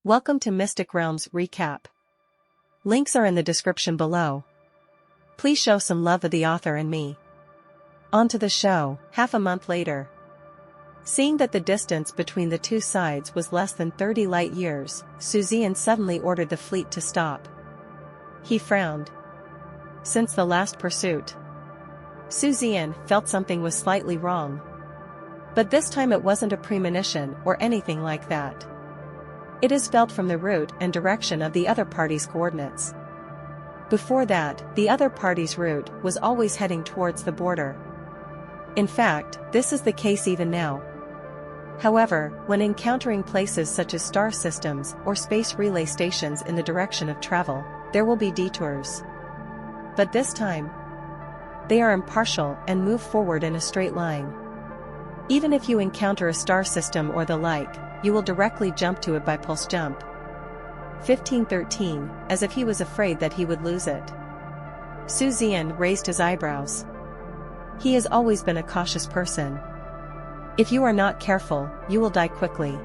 Welcome to Mystic Realms Recap. Links are in the description below. Please show some love of the author and me. On to the show. Half a month later. Seeing that the distance between the two sides was less than 30 light years, Zian suddenly ordered the fleet to stop. He frowned. Since the last pursuit, Zian felt something was slightly wrong. But this time it wasn't a premonition or anything like that. It is felt from the route and direction of the other party's coordinates. Before that, the other party's route was always heading towards the border. In fact, this is the case even now. However, when encountering places such as star systems or space relay stations in the direction of travel, there will be detours. But this time, they are impartial and move forward in a straight line. Even if you encounter a star system or the like, you will directly jump to it by pulse jump. 1513, as if he was afraid that he would lose it. Zian raised his eyebrows. He has always been a cautious person. If you are not careful, you will die quickly.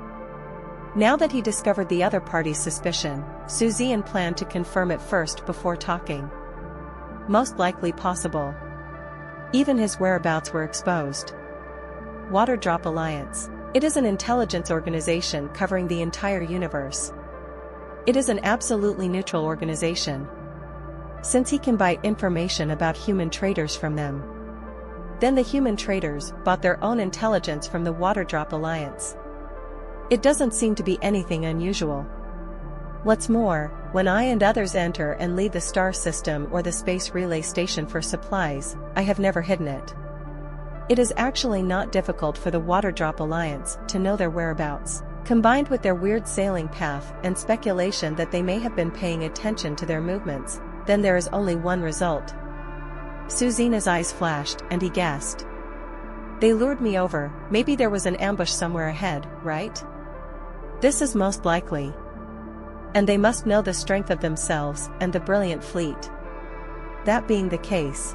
Now that he discovered the other party's suspicion, Zian planned to confirm it first before talking. Most likely possible. Even his whereabouts were exposed. Waterdrop Alliance. It is an intelligence organization covering the entire universe. It is an absolutely neutral organization. Since he can buy information about human traders from them. Then the human traders bought their own intelligence from the Waterdrop Alliance. It doesn't seem to be anything unusual. What's more, when I and others enter and leave the star system or the space relay station for supplies, I have never hidden it. It is actually not difficult for the Waterdrop Alliance to know their whereabouts. Combined with their weird sailing path and speculation that they may have been paying attention to their movements, then there is only one result. Zian's eyes flashed and he gasped. They lured me over. Maybe there was an ambush somewhere ahead, right? This is most likely. And they must know the strength of themselves and the brilliant fleet. That being the case,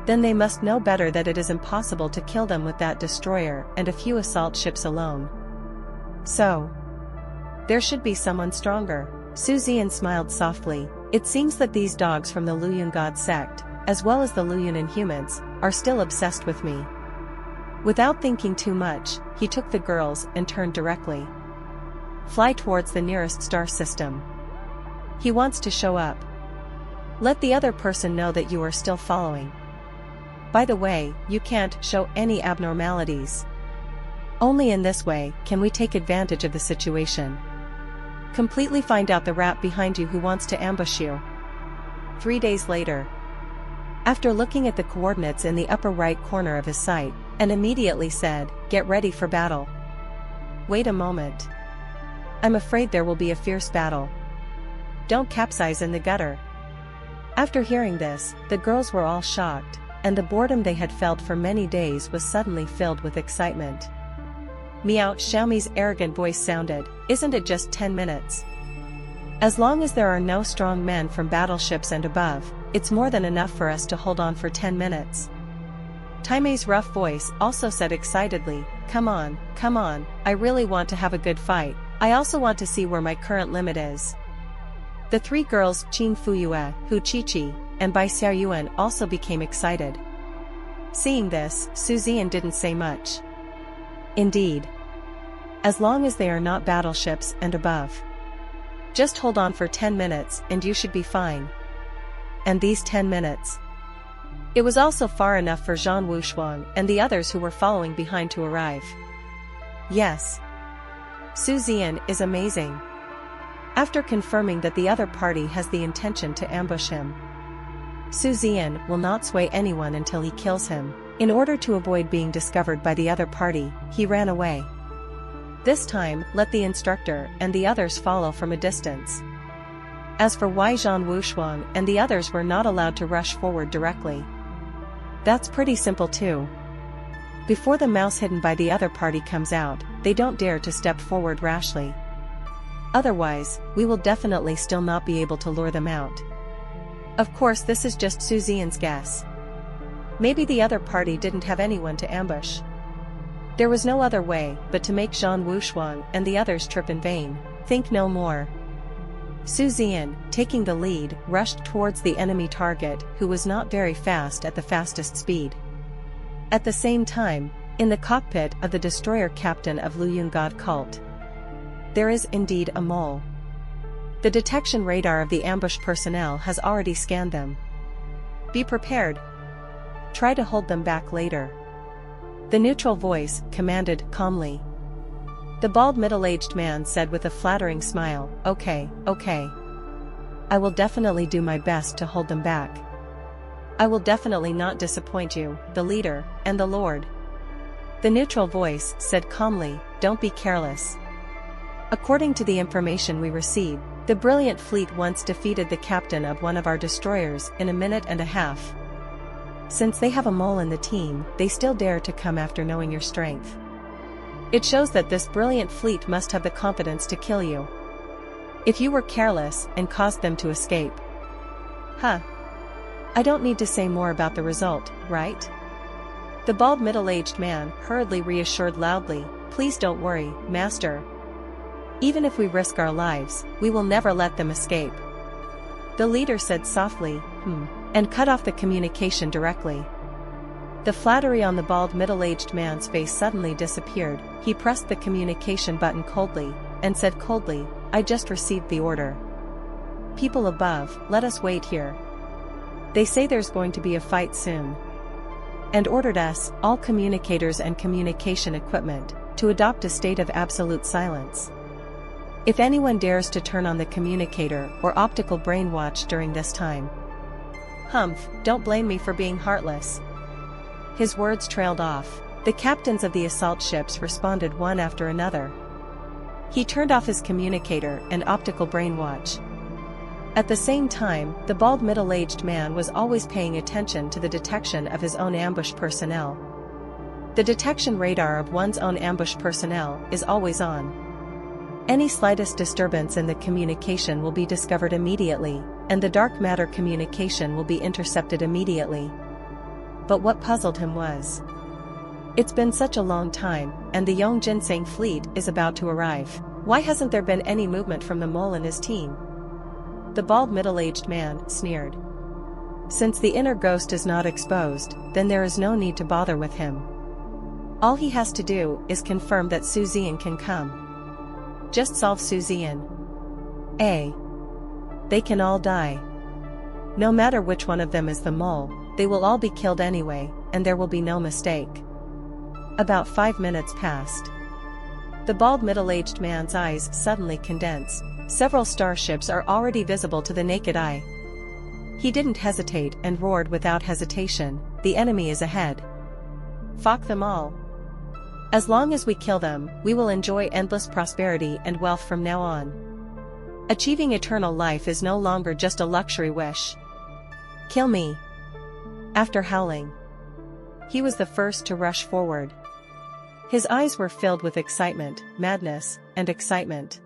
then they must know better that it is impossible to kill them with that destroyer and a few assault ships alone. So, there should be someone stronger. Zian smiled softly. It seems that these dogs from the Luyun God sect, as well as the Luyun Inhumans, are still obsessed with me. Without thinking too much, he took the girls and turned directly. Fly towards the nearest star system. He wants to show up. Let the other person know that you are still following. By the way, you can't show any abnormalities. Only in this way can we take advantage of the situation. Completely find out the rat behind you who wants to ambush you. 3 days later. After looking at the coordinates in the upper right corner of his sight, and immediately said, "Get ready for battle." Wait a moment. I'm afraid there will be a fierce battle. Don't capsize in the gutter. After hearing this, the girls were all shocked, and the boredom they had felt for many days was suddenly filled with excitement. Meow, Xiaomi's arrogant voice sounded. Isn't it just 10 minutes? As long as there are no strong men from battleships and above, it's more than enough for us to hold on for 10 minutes. Taimei's rough voice also said excitedly, come on, I really want to have a good fight. I also want to see where my current limit is. The three girls Qin Fuyue, Hu Qiqi, and Bai Xiaoyuan also became excited. Seeing this, Zian didn't say much. Indeed. As long as they are not battleships and above. Just hold on for 10 minutes and you should be fine. And these 10 minutes. It was also far enough for Zhan Wushuang and the others who were following behind to arrive. Yes. Zian is amazing. After confirming that the other party has the intention to ambush him, Zian will not sway anyone until he kills him. In order to avoid being discovered by the other party, he ran away. This time, let the instructor and the others follow from a distance. As for why Zhan Wushuang and the others were not allowed to rush forward directly, that's pretty simple too. Before the mouse hidden by the other party comes out, they don't dare to step forward rashly. Otherwise, we will definitely still not be able to lure them out. Of course, this is just Zian's guess. Maybe the other party didn't have anyone to ambush. There was no other way but to make Zhan Wushuang and the others trip in vain. Think no more. Zian, taking the lead, rushed towards the enemy target, who was not very fast at the fastest speed. At the same time, in the cockpit of the destroyer captain of Luyun God cult, there is indeed a mole. The detection radar of the ambush personnel has already scanned them. Be prepared. Try to hold them back later. The neutral voice commanded calmly. The bald middle-aged man said with a flattering smile, okay. I will definitely do my best to hold them back. I will definitely not disappoint you, the leader, and the Lord. The neutral voice said calmly, don't be careless. According to the information we received, the brilliant fleet once defeated the captain of one of our destroyers in a minute and a half. Since they have a mole in the team, they still dare to come after knowing your strength. It shows that this brilliant fleet must have the confidence to kill you. If you were careless and caused them to escape. I don't need to say more about the result, right? The bald middle-aged man hurriedly reassured loudly, please don't worry, master. Even if we risk our lives, we will never let them escape. The leader said softly, and cut off the communication directly. The flattery on the bald middle-aged man's face suddenly disappeared. He pressed the communication button coldly, and said coldly, I just received the order. People above, let us wait here. They say there's going to be a fight soon. And ordered us, all communicators and communication equipment, to adopt a state of absolute silence. If anyone dares to turn on the communicator or optical brainwatch during this time. Don't blame me for being heartless. His words trailed off. The captains of the assault ships responded one after another. He turned off his communicator and optical brainwatch. At the same time, the bald middle-aged man was always paying attention to the detection of his own ambush personnel. The detection radar of one's own ambush personnel is always on. Any slightest disturbance in the communication will be discovered immediately, and the dark matter communication will be intercepted immediately. But what puzzled him was, it's been such a long time, and the Yong Ginseng fleet is about to arrive. Why hasn't there been any movement from the mole and his team? The bald middle-aged man sneered. Since the inner ghost is not exposed, then there is no need to bother with him. All he has to do is confirm that Zian can come. Just solve Zian. They can all die. No matter which one of them is the mole, they will all be killed anyway, and there will be no mistake. About 5 minutes passed. The bald middle-aged man's eyes suddenly condensed. Several starships are already visible to the naked eye. He didn't hesitate and roared without hesitation, the enemy is ahead. Fuck them all. As long as we kill them, we will enjoy endless prosperity and wealth from now on. Achieving eternal life is no longer just a luxury wish. Kill me. After howling, he was the first to rush forward. His eyes were filled with excitement, madness, and excitement.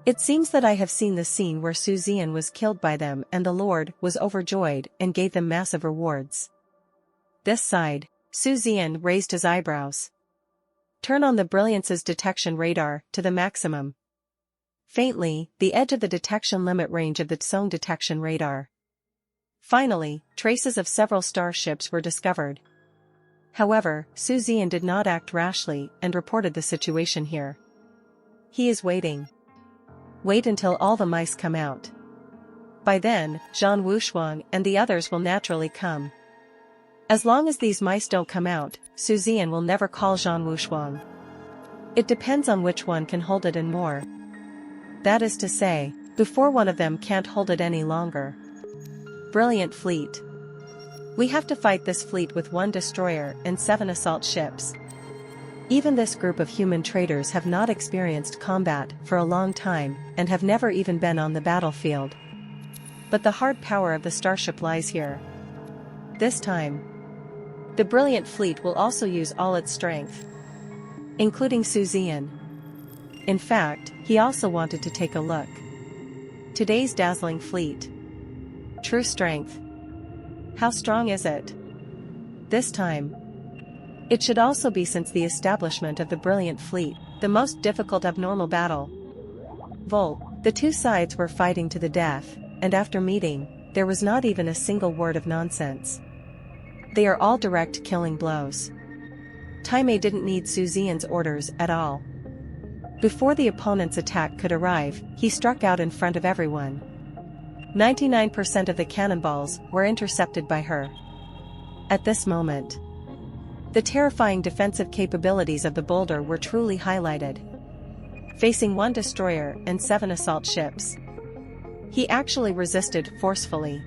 It seems that I have seen the scene where Zian was killed by them and the Lord was overjoyed and gave them massive rewards. This side, Zian raised his eyebrows. Turn on the brilliance's detection radar to the maximum. Faintly, the edge of the detection limit range of the Tsong detection radar. Finally, traces of several starships were discovered. However, Zian did not act rashly and reported the situation here. He is waiting. Wait until all the mice come out. By then, Zhan Wushuang and the others will naturally come. As long as these mice don't come out, Zian will never call Zhan Wushuang. It depends on which one can hold it and more. That is to say, before one of them can't hold it any longer. Brilliant fleet. We have to fight this fleet with 1 destroyer and 7 assault ships. Even this group of human traders have not experienced combat for a long time and have never even been on the battlefield. But the hard power of the starship lies here. This time, the brilliant fleet will also use all its strength, including Zian. In fact, he also wanted to take a look. Today's dazzling fleet. True strength. How strong is it? This time. It should also be since the establishment of the brilliant fleet, the most difficult abnormal battle. The two sides were fighting to the death, and after meeting, there was not even a single word of nonsense. They are all direct killing blows. Time didn't need Zian's orders at all. Before the opponent's attack could arrive, he struck out in front of everyone. 99% of the cannonballs were intercepted by her. At this moment, the terrifying defensive capabilities of the boulder were truly highlighted. Facing 1 destroyer and 7 assault ships, he actually resisted forcefully.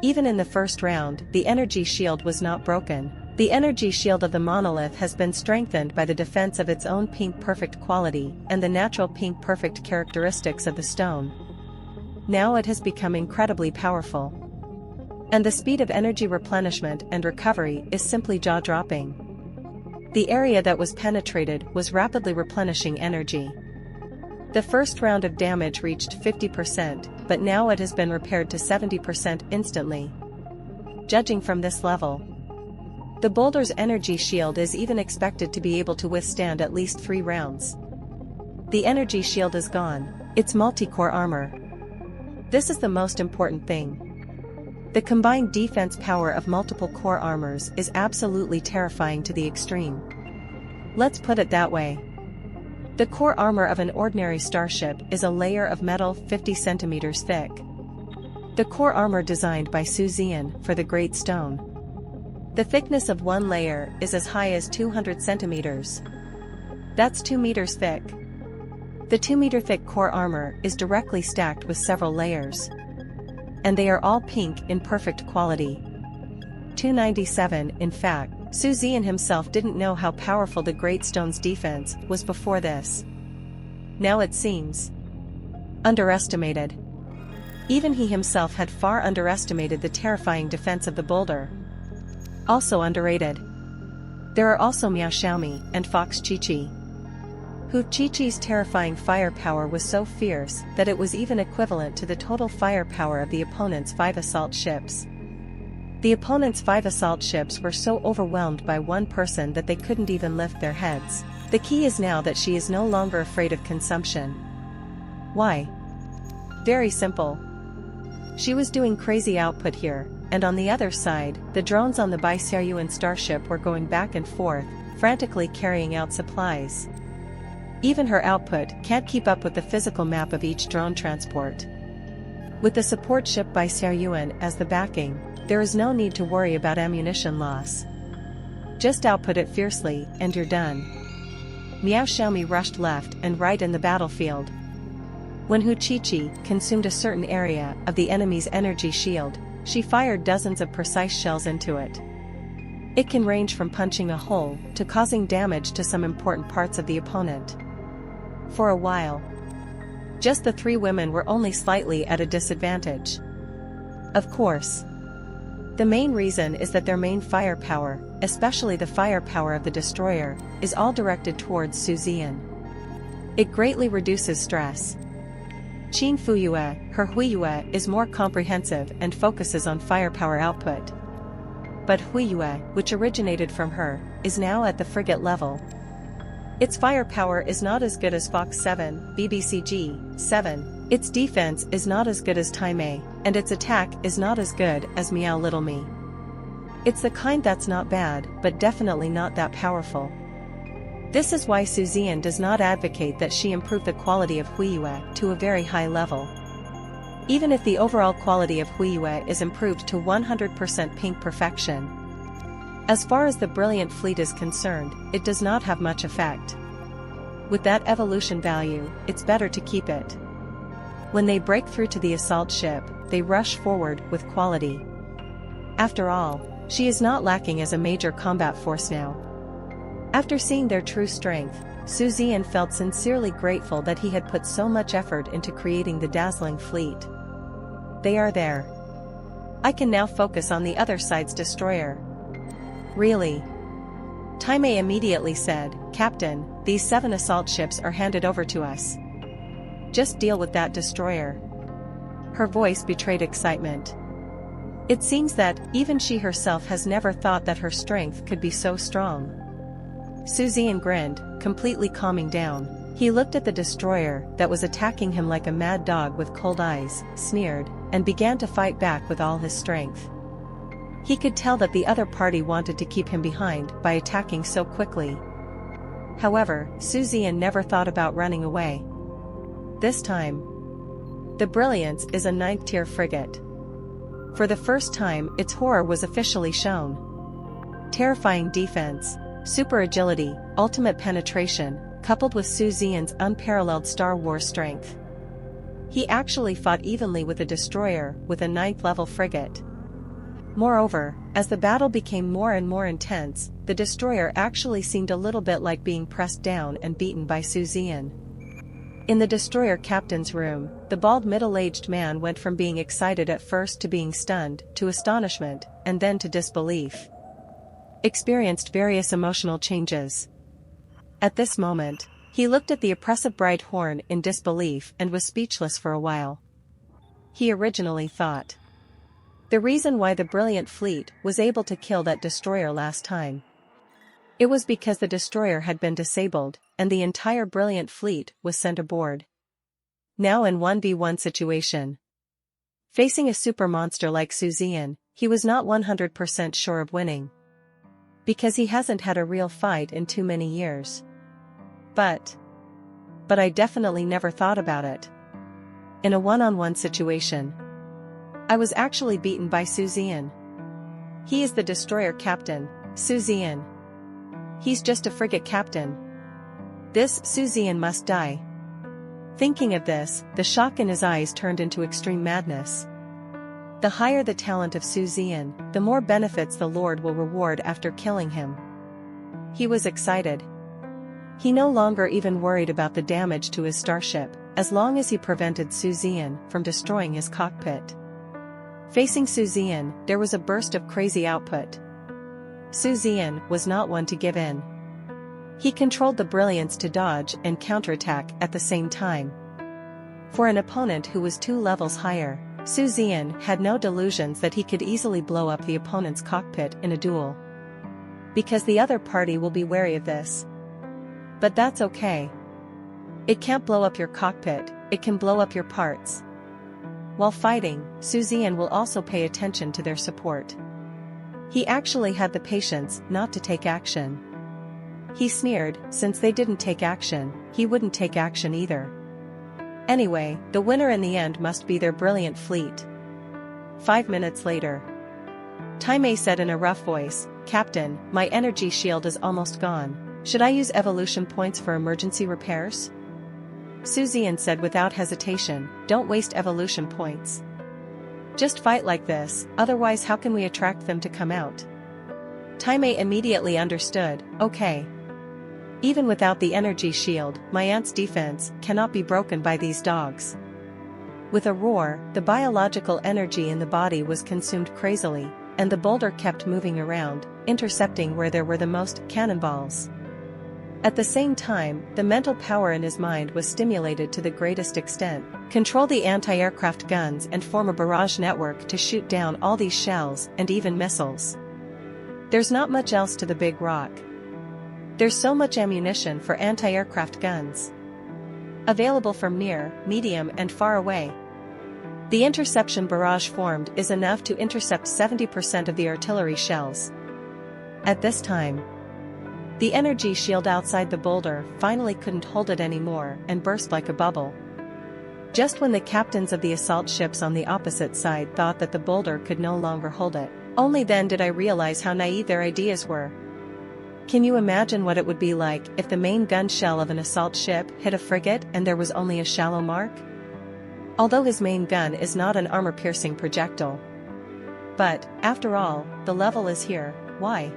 Even in the first round, the energy shield was not broken. The energy shield of the monolith has been strengthened by the defense of its own pink perfect quality and the natural pink perfect characteristics of the stone. Now it has become incredibly powerful. And the speed of energy replenishment and recovery is simply jaw-dropping. The area that was penetrated was rapidly replenishing energy. The first round of damage reached 50%, but now it has been repaired to 70% instantly. Judging from this level, the boulder's energy shield is even expected to be able to withstand at least 3 rounds. The energy shield is gone, it's multi-core armor. This is the most important thing. The combined defense power of multiple core armors is absolutely terrifying to the extreme. Let's put it that way. The core armor of an ordinary starship is a layer of metal 50 centimeters thick. The core armor designed by Zian for the Great Stone. The thickness of one layer is as high as 200 centimeters. That's 2 meters thick. The 2-meter thick core armor is directly stacked with several layers. And they are all pink in perfect quality. 297. In fact, Zian himself didn't know how powerful the Great Stone's defense was before this. Now it seems underestimated. Even he himself had far underestimated the terrifying defense of the boulder. Also underrated. There are also Miao Xiaomi and Fox Chi-Chi. Hu Chi-Chi's terrifying firepower was so fierce that it was even equivalent to the total firepower of the opponent's 5 assault ships. The opponent's 5 assault ships were so overwhelmed by one person that they couldn't even lift their heads. The key is now that she is no longer afraid of consumption. Why? Very simple. She was doing crazy output here, and on the other side, the drones on the Zian starship were going back and forth, frantically carrying out supplies. Even her output can't keep up with the physical map of each drone transport. With the support ship Zian as the backing, there is no need to worry about ammunition loss. Just output it fiercely, and you're done. Miao Xiaomi rushed left and right in the battlefield. When Hu Chi-Chi consumed a certain area of the enemy's energy shield, she fired dozens of precise shells into it. It can range from punching a hole to causing damage to some important parts of the opponent. For a while, just the 3 women were only slightly at a disadvantage. Of course, the main reason is that their main firepower, especially the firepower of the destroyer, is all directed towards Zian. It greatly reduces stress. Qin Fuyue, her Huiyue, is more comprehensive and focuses on firepower output. But Huiyue, which originated from her, is now at the frigate level. Its firepower is not as good as Fox 7, BBCG 7, its defense is not as good as Taimei, and its attack is not as good as Miao Little Me. It's the kind that's not bad, but definitely not that powerful. This is why Zian does not advocate that she improve the quality of Huiyue to a very high level. Even if the overall quality of Huiyue is improved to 100% pink perfection. As far as the brilliant fleet is concerned, it does not have much effect. With that evolution value, it's better to keep it. When they break through to the assault ship, they rush forward with quality. After all, she is not lacking as a major combat force now. After seeing their true strength, Zian felt sincerely grateful that he had put so much effort into creating the dazzling fleet. They are there. I can now focus on the other side's destroyer. Really? Taimei immediately said, "Captain, these 7 assault ships are handed over to us. Just deal with that destroyer." Her voice betrayed excitement. It seems that, even she herself has never thought that her strength could be so strong. Zian grinned, completely calming down. He looked at the destroyer that was attacking him like a mad dog with cold eyes, sneered, and began to fight back with all his strength. He could tell that the other party wanted to keep him behind by attacking so quickly. However, Zian never thought about running away. This time, the Brilliance is a 9th-tier frigate. For the first time, its horror was officially shown. Terrifying defense, super agility, ultimate penetration, coupled with Zian's unparalleled Star Wars strength. He actually fought evenly with a destroyer with a 9th-level frigate. Moreover, as the battle became more and more intense, the destroyer actually seemed a little bit like being pressed down and beaten by Zian. In the destroyer captain's room, the bald middle-aged man went from being excited at first to being stunned, to astonishment, and then to disbelief. Experienced various emotional changes. At this moment, he looked at the oppressive bright horn in disbelief and was speechless for a while. He originally thought the reason why the brilliant fleet was able to kill that destroyer last time. It was because the destroyer had been disabled, and the entire brilliant fleet was sent aboard. Now in 1v1 situation. Facing a super monster like Zian, he was not 100% sure of winning. Because he hasn't had a real fight in too many years. But I definitely never thought about it. In a one-on-one situation, I was actually beaten by Zian. He is the destroyer captain, Zian. He's just a frigate captain. This Zian must die. Thinking of this, the shock in his eyes turned into extreme madness. The higher the talent of Zian, the more benefits the Lord will reward after killing him. He was excited. He no longer even worried about the damage to his starship, as long as he prevented Zian from destroying his cockpit. Facing Zian, there was a burst of crazy output. Zian was not one to give in. He controlled the Brilliance to dodge and counterattack at the same time. For an opponent who was 2 levels higher, Zian had no delusions that he could easily blow up the opponent's cockpit in a duel. Because the other party will be wary of this. But that's okay. It can't blow up your cockpit, it can blow up your parts. While fighting, Zian will also pay attention to their support. He actually had the patience not to take action. He sneered, since they didn't take action, he wouldn't take action either. Anyway, the winner in the end must be their brilliant fleet. 5 minutes later. Taimei said in a rough voice, "Captain, my energy shield is almost gone. Should I use evolution points for emergency repairs?" Zian said without hesitation, "Don't waste evolution points. Just fight like this, otherwise how can we attract them to come out?" Taimei immediately understood, "Okay. Even without the energy shield, my aunt's defense cannot be broken by these dogs." With a roar, the biological energy in the body was consumed crazily, and the boulder kept moving around, intercepting where there were the most cannonballs. At the same time, the mental power in his mind was stimulated to the greatest extent. Control the anti-aircraft guns and form a barrage network to shoot down all these shells and even missiles. There's not much else to the big rock. There's so much ammunition for anti-aircraft guns. Available from near, medium and far away. The interception barrage formed is enough to intercept 70% of the artillery shells. At this time, the energy shield outside the boulder finally couldn't hold it anymore and burst like a bubble. Just when the captains of the assault ships on the opposite side thought that the boulder could no longer hold it, only then did I realize how naive their ideas were. Can you imagine what it would be like if the main gun shell of an assault ship hit a frigate and there was only a shallow mark? Although his main gun is not an armor-piercing projectile. But, after all, the level is here. Why?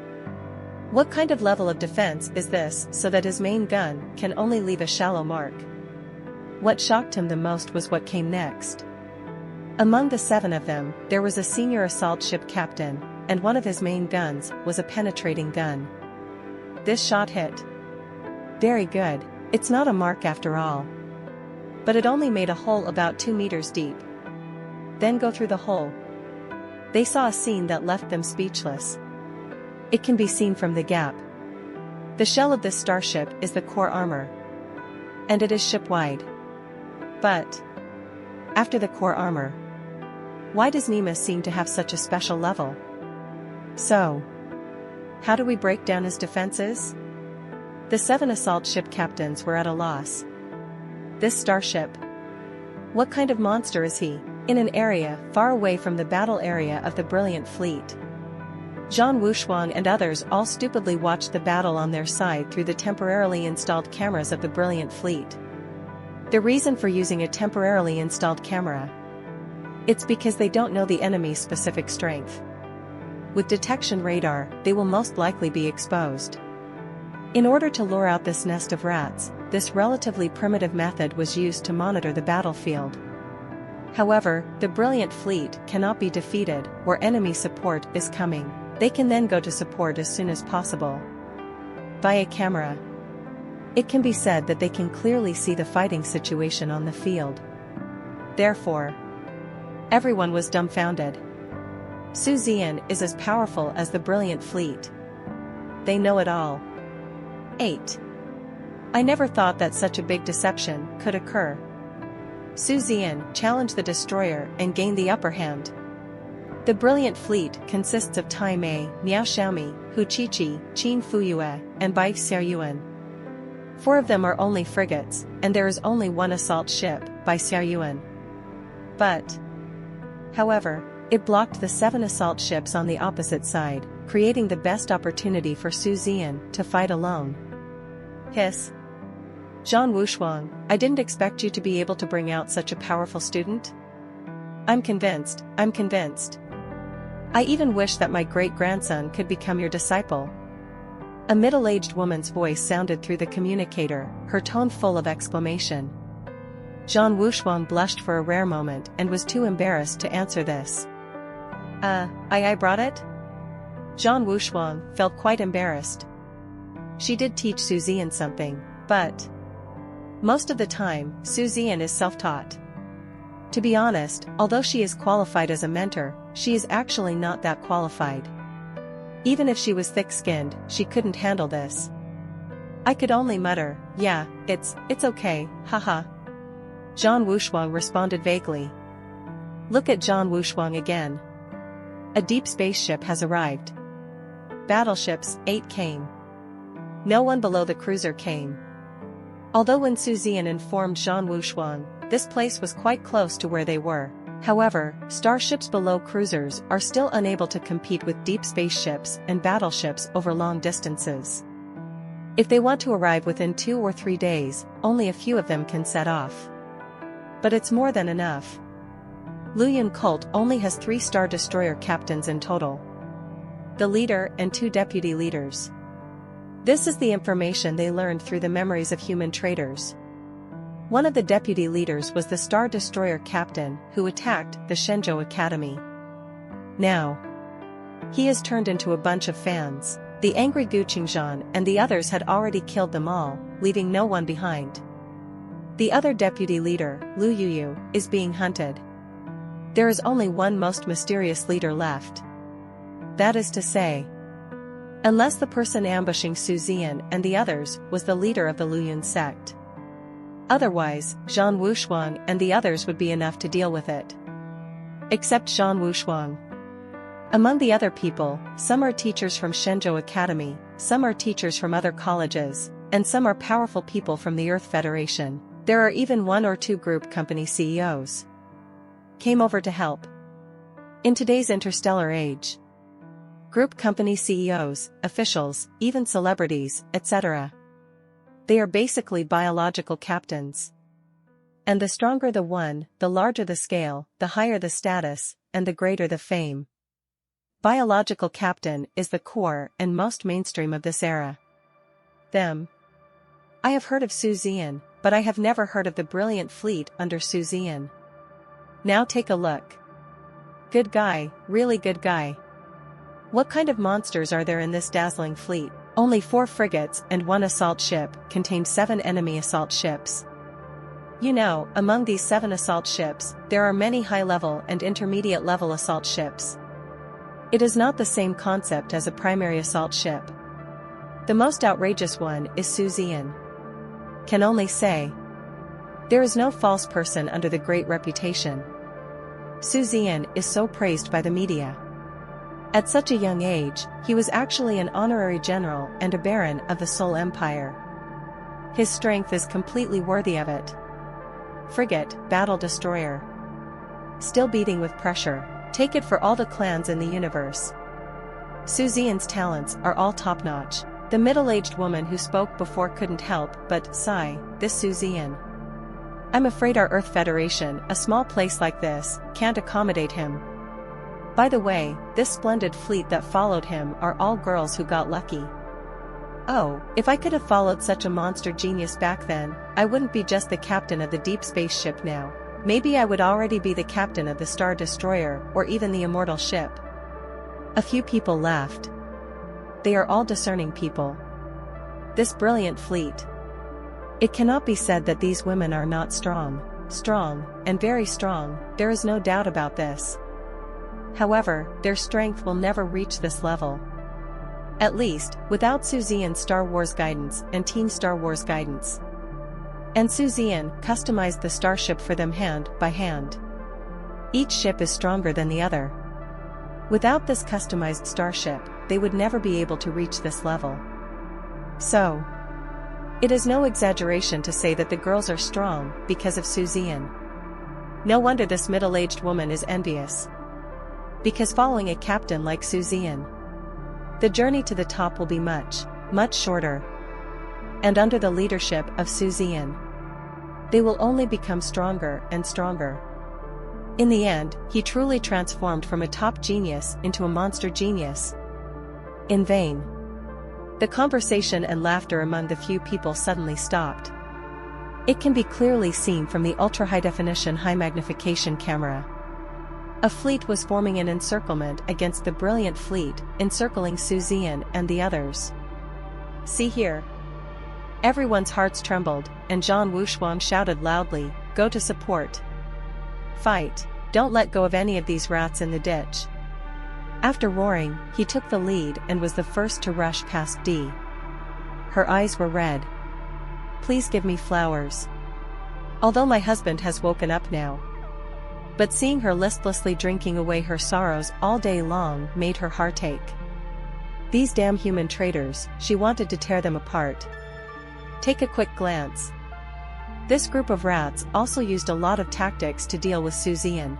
What kind of level of defense is this so that his main gun can only leave a shallow mark? What shocked him the most was what came next. Among the 7 of them, there was a senior assault ship captain, and one of his main guns was a penetrating gun. This shot hit. Very good, it's not a mark after all. But it only made a hole about 2 meters deep. Then go through the hole. They saw a scene that left them speechless. It can be seen from the gap. The shell of this starship is the core armor. And it is ship-wide. But after the core armor, why does Nemus seem to have such a special level? So, how do we break down his defenses? The 7 assault ship captains were at a loss. This starship, what kind of monster is he? In an area far away from the battle area of the brilliant fleet, Zhang Wushuang and others all stupidly watched the battle on their side through the temporarily installed cameras of the brilliant fleet. The reason for using a temporarily installed camera? It's because they don't know the enemy's specific strength. With detection radar, they will most likely be exposed. In order to lure out this nest of rats, this relatively primitive method was used to monitor the battlefield. However, the brilliant fleet cannot be defeated where enemy support is coming. They can then go to support as soon as possible. Via camera, it can be said that they can clearly see the fighting situation on the field. Therefore, everyone was dumbfounded. Zian is as powerful as the brilliant fleet. They know it all. 8. I never thought that such a big deception could occur. Zian challenged the destroyer and gained the upper hand. The brilliant fleet consists of Tai Mei, Miao Xiaomi, Hu Qiqi, Qin Fuyue, and Bai Xiaoyuan. 4 of them are only frigates, and there is only 1 assault ship, Bai Xiaoyuan. But, however, it blocked the 7 assault ships on the opposite side, creating the best opportunity for Zian to fight alone. Hiss. Zhang Wushuang, I didn't expect you to be able to bring out such a powerful student. I'm convinced. I even wish that my great-grandson could become your disciple. A middle-aged woman's voice sounded through the communicator, her tone full of exclamation. Zhang Wushuang blushed for a rare moment and was too embarrassed to answer this. I brought it? Zhang Wushuang felt quite embarrassed. She did teach Zian something, but most of the time, Zian is self-taught. To be honest, although she is qualified as a mentor, she is actually not that qualified. Even if she was thick-skinned, she couldn't handle this. I could only mutter, yeah, it's okay, haha. Zhang Wushuang responded vaguely. Look at Zhang Wushuang again. A deep spaceship has arrived. Battleships, 8 came. No one below the cruiser came. Although when Zian informed Zhang Wushuang, this place was quite close to where they were. However, starships below cruisers are still unable to compete with deep spaceships and battleships over long distances. If they want to arrive within 2 or 3 days, only a few of them can set off. But it's more than enough. Luyun cult only has 3 star destroyer captains in total. The leader and 2 deputy leaders. This is the information they learned through the memories of human traders. One of the deputy leaders was the star destroyer captain who attacked the Shenzhou Academy. Now, he is turned into a bunch of fans. The angry Gu Qingzhan and the others had already killed them all, leaving no one behind. The other deputy leader, Lu Yuyu, is being hunted. There is only one most mysterious leader left. That is to say, unless the person ambushing Zian and the others was the leader of the Luyun sect. Otherwise, Zhang Wushuang and the others would be enough to deal with it. Except Zhang Wushuang. Among the other people, some are teachers from Shenzhou Academy, some are teachers from other colleges, and some are powerful people from the Earth Federation. There are even 1 or 2 group company CEOs. Came over to help. In today's interstellar age, group company CEOs, officials, even celebrities, etc. They are basically biological captains. And the stronger the one, the larger the scale, the higher the status, and the greater the fame. Biological captain is the core and most mainstream of this era. Them. I have heard of Zian, but I have never heard of the brilliant fleet under Zian. Now take a look. Good guy, really good guy. What kind of monsters are there in this dazzling fleet? Only 4 frigates and 1 assault ship contained 7 enemy assault ships. You know, among these 7 assault ships, there are many high-level and intermediate-level assault ships. It is not the same concept as a primary assault ship. The most outrageous one is Zian. can only say, there is no false person under the great reputation. Zian is so praised by the media. At such a young age, he was actually an honorary general and a baron of the Seoul Empire. His strength is completely worthy of it. Frigate, battle destroyer. Still beating with pressure, take it for all the clans in the universe. Zian's talents are all top-notch. The middle-aged woman who spoke before couldn't help but sigh, this Zian. I'm afraid our Earth Federation, a small place like this, can't accommodate him. By the way, this splendid fleet that followed him are all girls who got lucky. Oh, if I could have followed such a monster genius back then, I wouldn't be just the captain of the deep space ship now. Maybe I would already be the captain of the Star Destroyer or even the immortal ship. A few people laughed. They are all discerning people. This brilliant fleet. It cannot be said that these women are not strong. Strong, and very strong, there is no doubt about this. However, their strength will never reach this level. At least, without Zian's Star Wars guidance and Teen Star Wars guidance. And Zian customized the starship for them hand by hand. Each ship is stronger than the other. Without this customized starship, they would never be able to reach this level. So, it is no exaggeration to say that the girls are strong because of Zian. No wonder this middle-aged woman is envious. Because following a captain like Zian, the journey to the top will be much, much shorter. And under the leadership of Zian, they will only become stronger and stronger. In the end, he truly transformed from a top genius into a monster genius. In vain. The conversation and laughter among the few people suddenly stopped. It can be clearly seen from the ultra-high-definition high-magnification camera. A fleet was forming an encirclement against the brilliant fleet, encircling Zian and the others. See here. Everyone's hearts trembled, and Zhang Wuxuan shouted loudly, go to support. Fight, don't let go of any of these rats in the ditch. After roaring, he took the lead and was the first to rush past Dee. Her eyes were red. Please give me flowers. Although my husband has woken up now. But seeing her listlessly drinking away her sorrows all day long made her heart ache. These damn human traitors, she wanted to tear them apart. Take a quick glance. This group of rats also used a lot of tactics to deal with Zian.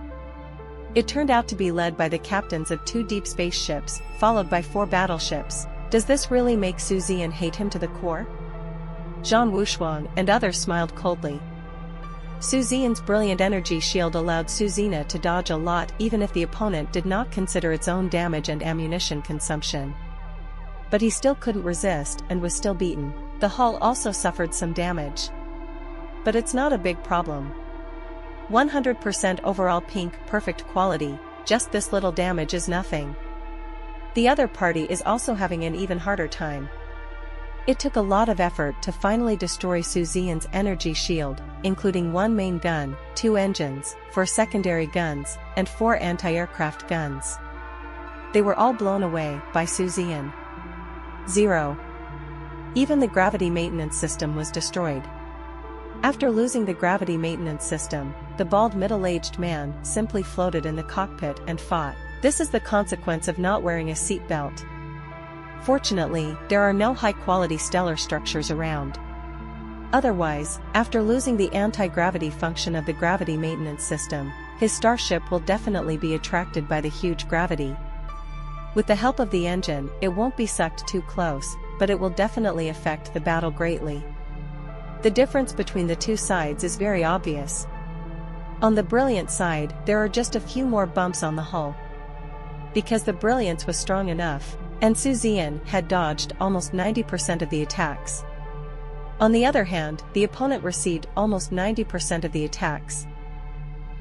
It turned out to be led by the captains of 2 deep space ships, followed by 4 battleships. Does this really make Zian hate him to the core? Zhang Wuxuan and others smiled coldly. Zian's brilliant energy shield allowed Zian to dodge a lot even if the opponent did not consider its own damage and ammunition consumption. But he still couldn't resist and was still beaten. The hull also suffered some damage. But it's not a big problem. 100% overall pink perfect quality, just this little damage is nothing. The other party is also having an even harder time. It took a lot of effort to finally destroy Zian's energy shield, including 1 main gun, 2 engines, 4 secondary guns, and 4 anti-aircraft guns. They were all blown away by Zian. 0. Even the gravity maintenance system was destroyed. After losing the gravity maintenance system, the bald middle-aged man simply floated in the cockpit and fought. This is the consequence of not wearing a seatbelt. Fortunately, there are no high-quality stellar structures around. Otherwise, after losing the anti-gravity function of the gravity maintenance system, his starship will definitely be attracted by the huge gravity. With the help of the engine, it won't be sucked too close, but it will definitely affect the battle greatly. The difference between the two sides is very obvious. On the brilliant side, there are just a few more bumps on the hull. Because the brilliance was strong enough, and Zian had dodged almost 90% of the attacks. On the other hand, the opponent received almost 90% of the attacks.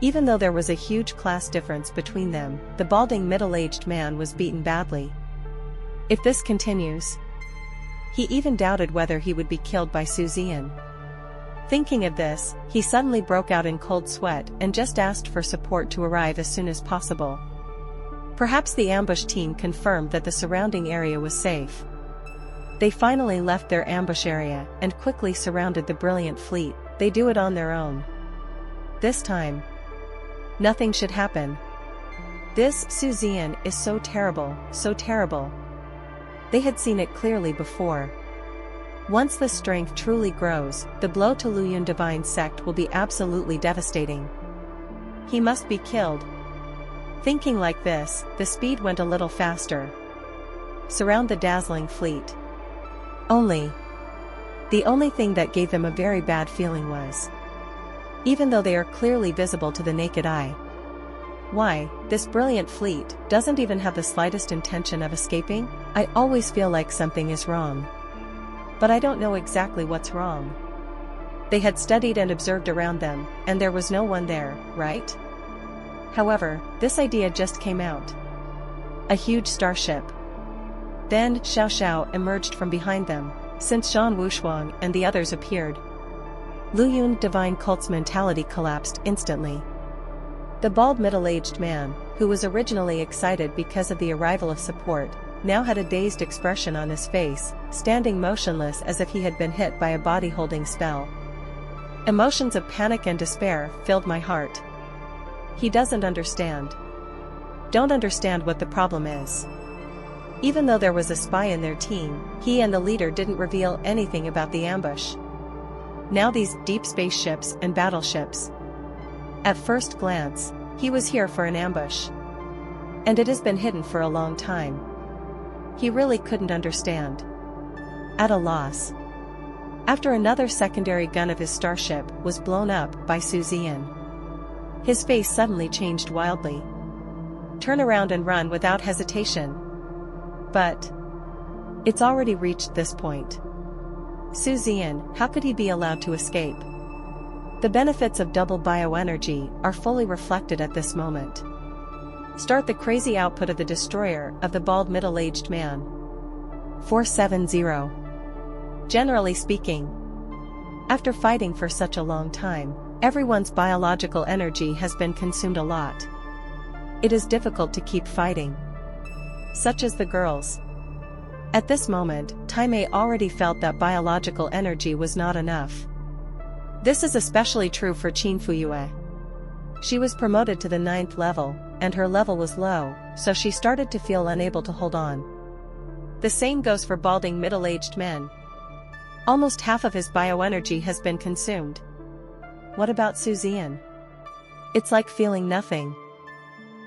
Even though there was a huge class difference between them, the balding middle-aged man was beaten badly. If this continues, he even doubted whether he would be killed by Zian. Thinking of this, he suddenly broke out in cold sweat and just asked for support to arrive as soon as possible. Perhaps the ambush team confirmed that the surrounding area was safe. They finally left their ambush area and quickly surrounded the brilliant fleet. They do it on their own. This time, nothing should happen. This Zian is so terrible, so terrible. They had seen it clearly before. Once the strength truly grows, the blow to Luyun divine sect will be absolutely devastating. He must be killed. Thinking like this, the speed went a little faster. Surround the dazzling fleet. The only thing that gave them a very bad feeling was, even though they are clearly visible to the naked eye, why, this brilliant fleet doesn't even have the slightest intention of escaping? I always feel like something is wrong. But I don't know exactly what's wrong. They had studied and observed around them, and there was no one there, right? However, this idea just came out. A huge starship. Then Xiao Xiao emerged from behind them, since Shan Wushuang and the others appeared. Luyun divine cult's mentality collapsed instantly. The bald middle-aged man, who was originally excited because of the arrival of support, now had a dazed expression on his face, standing motionless as if he had been hit by a body-holding spell. Emotions of panic and despair filled my heart. He doesn't understand. Don't understand what the problem is. Even though there was a spy in their team, he and the leader didn't reveal anything about the ambush. Now these deep space ships and battleships. At first glance, he was here for an ambush. And it has been hidden for a long time. He really couldn't understand. At a loss. After another secondary gun of his starship was blown up by Zian, his face suddenly changed wildly. Turn around and run without hesitation. But it's already reached this point. Zian, how could he be allowed to escape? The benefits of double bioenergy are fully reflected at this moment. Start the crazy output of the destroyer of the bald middle-aged man. 470. Generally speaking, after fighting for such a long time, everyone's biological energy has been consumed a lot. It is difficult to keep fighting. Such as the girls. At this moment, Taimei already felt that biological energy was not enough. This is especially true for Qin Fuyue. She was promoted to the 9th level, and her level was low, so she started to feel unable to hold on. The same goes for balding middle-aged men. Almost half of his bioenergy has been consumed. What about Zian? It's like feeling nothing.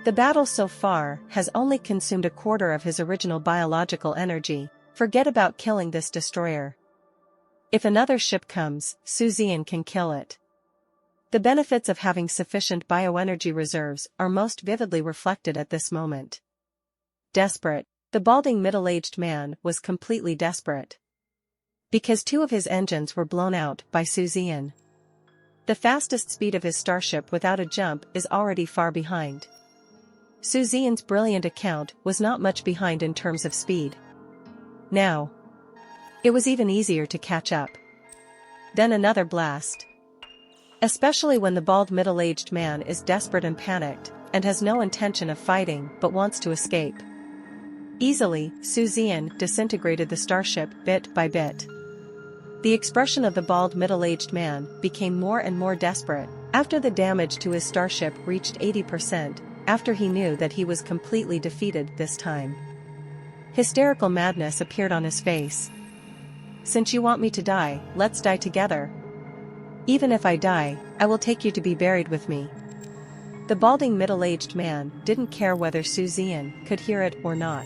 The battle so far has only consumed a quarter of his original biological energy. Forget about killing this destroyer. If another ship comes, Zian can kill it. The benefits of having sufficient bioenergy reserves are most vividly reflected at this moment. Desperate. The balding middle-aged man was completely desperate. Because 2 of his engines were blown out by Zian. The fastest speed of his starship without a jump is already far behind. Zian's brilliant account was not much behind in terms of speed. Now, it was even easier to catch up. Then another blast. Especially when the bald middle-aged man is desperate and panicked, and has no intention of fighting but wants to escape. Easily, Zian disintegrated the starship bit by bit. The expression of the bald middle-aged man became more and more desperate, after the damage to his starship reached 80%, after he knew that he was completely defeated this time. Hysterical madness appeared on his face. Since you want me to die, let's die together. Even if I die, I will take you to be buried with me. The balding middle-aged man didn't care whether Zian could hear it or not.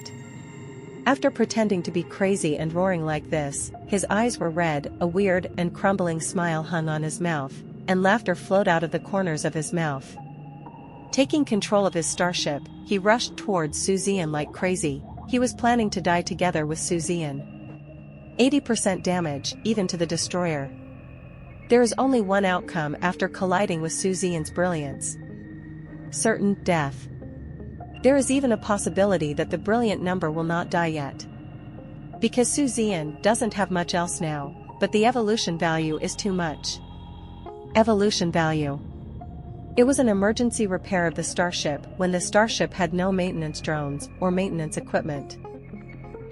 After pretending to be crazy and roaring like this, his eyes were red, a weird and crumbling smile hung on his mouth, and laughter flowed out of the corners of his mouth. Taking control of his starship, he rushed towards Zian like crazy. He was planning to die together with Zian. 80% damage, even to the destroyer. There is only one outcome after colliding with Zian's brilliance. Certain death. There is even a possibility that the brilliant number will not die yet. Because Zian doesn't have much else now, but the evolution value is too much. Evolution value. It was an emergency repair of the starship when the starship had no maintenance drones or maintenance equipment.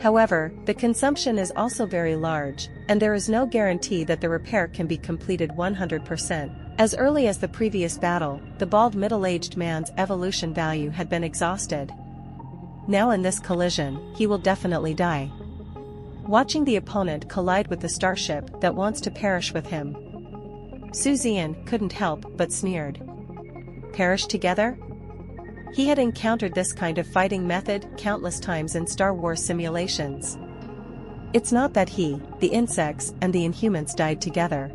However, the consumption is also very large, and there is no guarantee that the repair can be completed 100%. As early as the previous battle, the bald middle-aged man's evolution value had been exhausted. Now in this collision, he will definitely die. Watching the opponent collide with the starship that wants to perish with him, Zian couldn't help but sneered. Perish together? He had encountered this kind of fighting method countless times in Star Wars simulations. It's not that he, the insects and the Inhumans died together.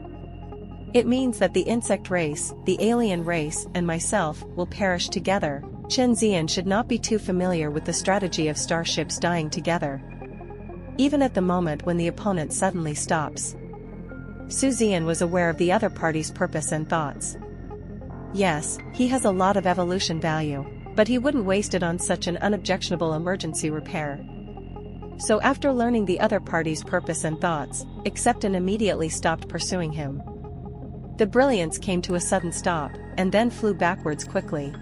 It means that the insect race, the alien race and myself will perish together. Zian should not be too familiar with the strategy of starships dying together. Even at the moment when the opponent suddenly stops, Zian was aware of the other party's purpose and thoughts. Yes, he has a lot of evolution value, but he wouldn't waste it on such an unobjectionable emergency repair. So after learning the other party's purpose and thoughts, Acceptan immediately stopped pursuing him. The brilliance came to a sudden stop, and then flew backwards quickly.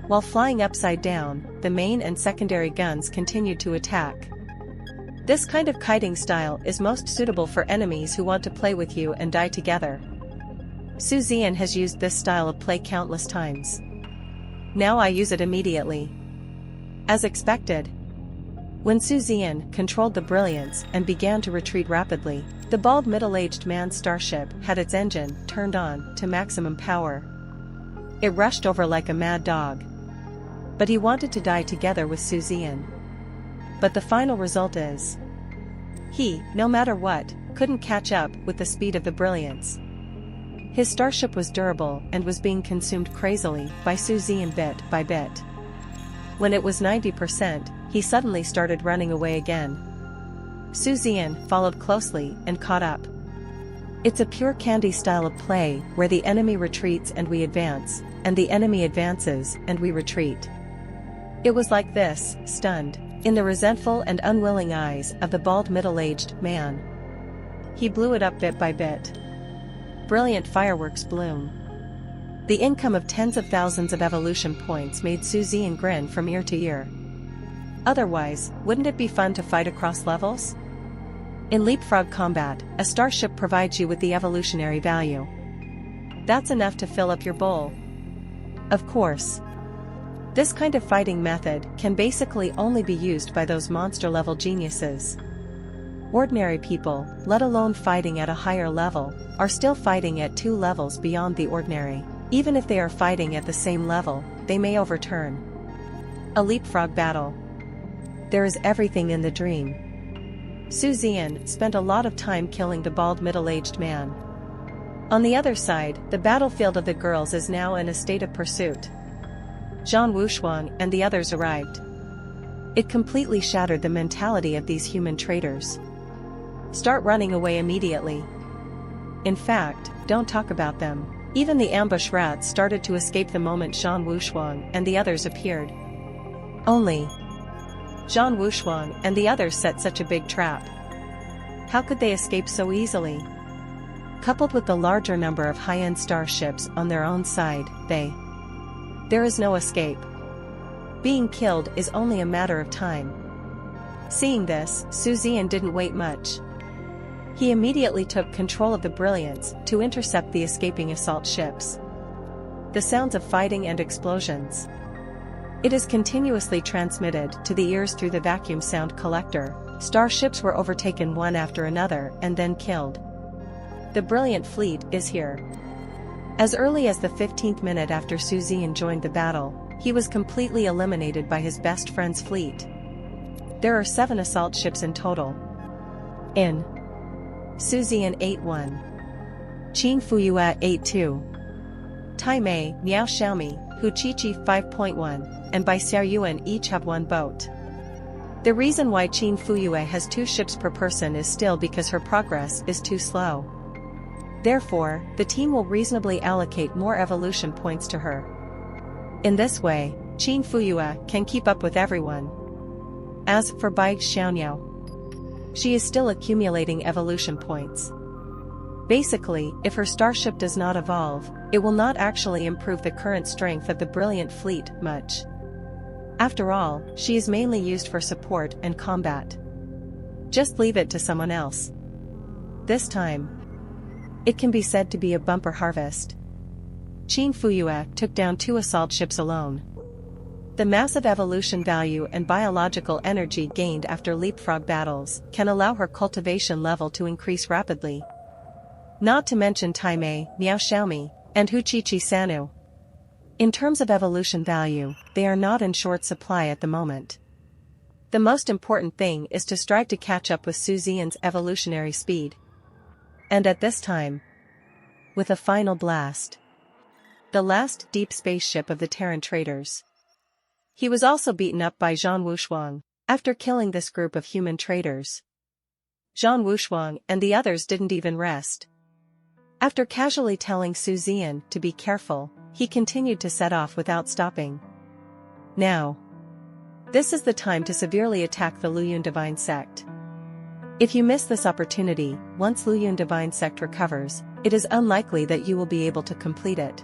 While flying upside down, the main and secondary guns continued to attack. This kind of kiting style is most suitable for enemies who want to play with you and die together. Zian has used this style of play countless times. Now I use it immediately. As expected. When Zian controlled the brilliance and began to retreat rapidly, the bald middle-aged man's starship had its engine turned on to maximum power. It rushed over like a mad dog. But he wanted to die together with Zian. But the final result is, he, no matter what, couldn't catch up with the speed of the brilliance. His starship was durable and was being consumed crazily by Zian bit by bit. When it was 90%, he suddenly started running away again. Zian followed closely and caught up. It's a pure candy style of play where the enemy retreats and we advance, and the enemy advances and we retreat. It was like this, stunned, in the resentful and unwilling eyes of the bald middle-aged man. He blew it up bit by bit. Brilliant fireworks bloom. The income of tens of thousands of evolution points made Zian grin from ear to ear. Otherwise, wouldn't it be fun to fight across levels? In leapfrog combat, a starship provides you with the evolutionary value. That's enough to fill up your bowl. Of course. This kind of fighting method can basically only be used by those monster-level geniuses. Ordinary people, let alone fighting at a higher level, are still fighting at 2 levels beyond the ordinary. Even if they are fighting at the same level, they may overturn. A leapfrog battle. There is everything in the dream. Zian spent a lot of time killing the bald middle-aged man. On the other side, the battlefield of the girls is now in a state of pursuit. Zhan Wuxuan and the others arrived. It completely shattered the mentality of these human traitors. Start running away immediately. In fact, don't talk about them. Even the ambush rats started to escape the moment Zhan Wuxuan and the others appeared. Only Zhan Wuxuan and the others set such a big trap. How could they escape so easily? Coupled with the larger number of high-end starships on their own side, there is no escape. Being killed is only a matter of time. Seeing this, Zian didn't wait much. He immediately took control of the brilliance to intercept the escaping assault ships. The sounds of fighting and explosions. It is continuously transmitted to the ears through the vacuum sound collector. Starships were overtaken one after another and then killed. The brilliant fleet is here. As early as the 15th minute after Zian joined the battle, he was completely eliminated by his best friend's fleet. There are 7 assault ships in total. In Zian 8-1, Qin Fuyue 8-2, Tai Mei, Niao Xiaomi, Hu Qiqi 5.1, and Bai Xiaoyuan each have 1 boat. The reason why Qin Fuyue has 2 ships per person is still because her progress is too slow. Therefore, the team will reasonably allocate more evolution points to her. In this way, Qin Fuyue can keep up with everyone. As for Bai Xiaoyao, she is still accumulating evolution points. Basically, if her starship does not evolve, it will not actually improve the current strength of the brilliant fleet much. After all, she is mainly used for support and combat. Just leave it to someone else. This time, it can be said to be a bumper harvest. Qin Fuyue took down 2 assault ships alone. The massive evolution value and biological energy gained after leapfrog battles can allow her cultivation level to increase rapidly. Not to mention Taimei, Miao Xiaomi, and Huchichi Sanu. In terms of evolution value, they are not in short supply at the moment. The most important thing is to strive to catch up with Su Zian's evolutionary speed. And at this time, with a final blast, the last deep space ship of the Terran traders. He was also beaten up by Zhang Wushuang, after killing this group of human traders. Zhang Wushuang and the others didn't even rest. After casually telling Su Zian to be careful, he continued to set off without stopping. Now, this is the time to severely attack the Luyun Divine Sect. If you miss this opportunity, once Luyun Divine Sect recovers, it is unlikely that you will be able to complete it.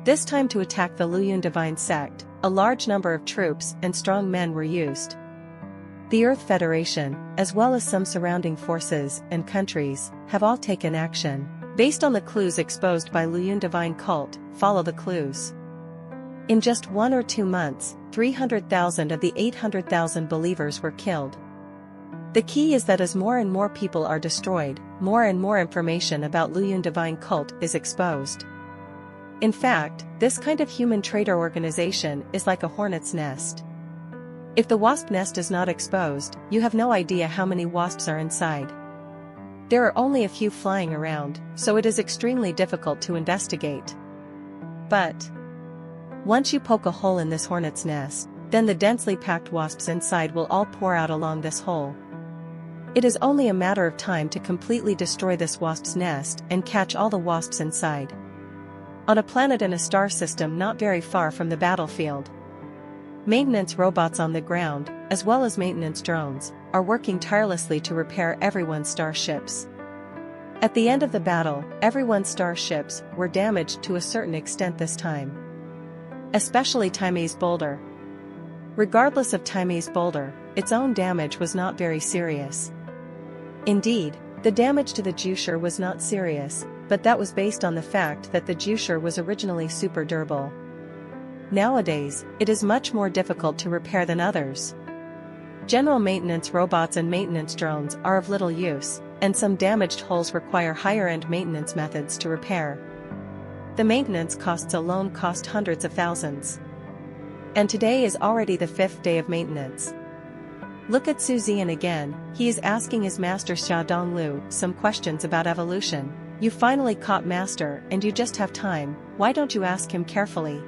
This time to attack the Luyun Divine Sect, a large number of troops and strong men were used. The Earth Federation, as well as some surrounding forces and countries, have all taken action. Based on the clues exposed by Luyun Divine Cult, follow the clues. In just 1 or 2 months, 300,000 of the 800,000 believers were killed. The key is that as more and more people are destroyed, more and more information about Luyun Divine Cult is exposed. In fact, this kind of human traitor organization is like a hornet's nest. If the wasp nest is not exposed, you have no idea how many wasps are inside. There are only a few flying around, so it is extremely difficult to investigate. But once you poke a hole in this hornet's nest, then the densely packed wasps inside will all pour out along this hole. It is only a matter of time to completely destroy this wasp's nest and catch all the wasps inside. On a planet in a star system not very far from the battlefield, maintenance robots on the ground, as well as maintenance drones, are working tirelessly to repair everyone's starships. At the end of the battle, everyone's starships were damaged to a certain extent this time. Especially Taimei's boulder. Regardless of Taimei's boulder, its own damage was not very serious. Indeed, the damage to the juicer was not serious, but that was based on the fact that the juicer was originally super durable. Nowadays, it is much more difficult to repair than others. General maintenance robots and maintenance drones are of little use, and some damaged hulls require higher-end maintenance methods to repair. The maintenance costs alone cost hundreds of thousands. And today is already the 5th day of maintenance. Look at Su Zian again, he is asking his master Xia Donglu some questions about evolution. You finally caught master and you just have time, why don't you ask him carefully?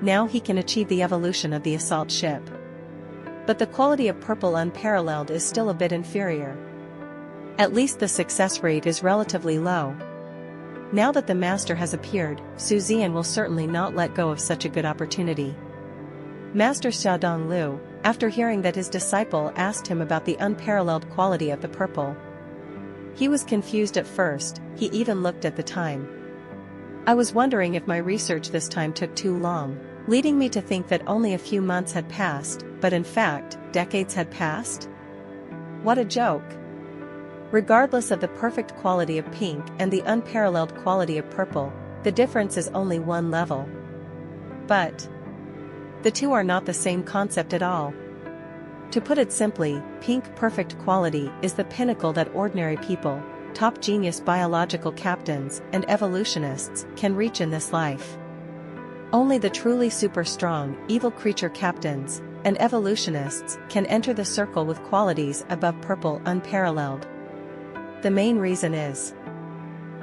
Now he can achieve the evolution of the assault ship. But the quality of purple unparalleled is still a bit inferior. At least the success rate is relatively low. Now that the master has appeared, Su Zian will certainly not let go of such a good opportunity. Master Xia Donglu, after hearing that his disciple asked him about the unparalleled quality of the purple, he was confused at first, he even looked at the time. I was wondering if my research this time took too long, leading me to think that only a few months had passed, but in fact, decades had passed? What a joke! Regardless of the perfect quality of pink and the unparalleled quality of purple, the difference is only one level. But the two are not the same concept at all. To put it simply, pink perfect quality is the pinnacle that ordinary people, top genius biological captains and evolutionists can reach in this life. Only the truly super strong, evil creature captains and evolutionists can enter the circle with qualities above purple unparalleled. The main reason is: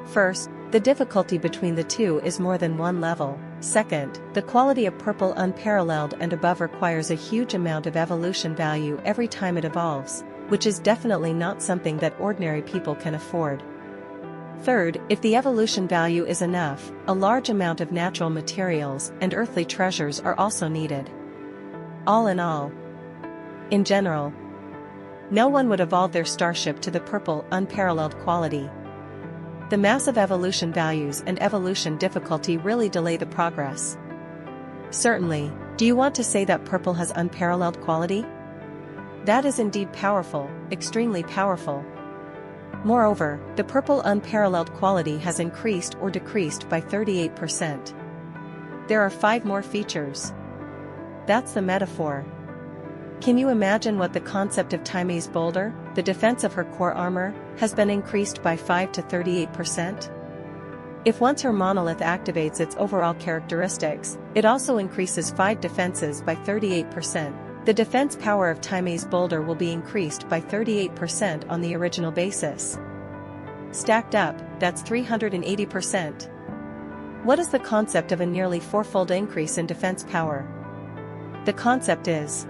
first, the difficulty between the two is more than one level. Second, the quality of purple unparalleled and above requires a huge amount of evolution value every time it evolves, which is definitely not something that ordinary people can afford. Third, if the evolution value is enough, a large amount of natural materials and earthly treasures are also needed. All in all, in general, no one would evolve their starship to the purple unparalleled quality. The massive evolution values and evolution difficulty really delay the progress. Certainly, do you want to say that purple has unparalleled quality? That is indeed powerful, extremely powerful. Moreover, the purple unparalleled quality has increased or decreased by 38%. There are 5 more features. That's the metaphor. Can you imagine what the concept of Time's boulder, the defense of her core armor, has been increased by 5 to 38%? If once her monolith activates its overall characteristics, it also increases 5 defenses by 38%. The defense power of Time's boulder will be increased by 38% on the original basis. Stacked up, that's 380%. What is the concept of a nearly 4-fold increase in defense power? The concept is: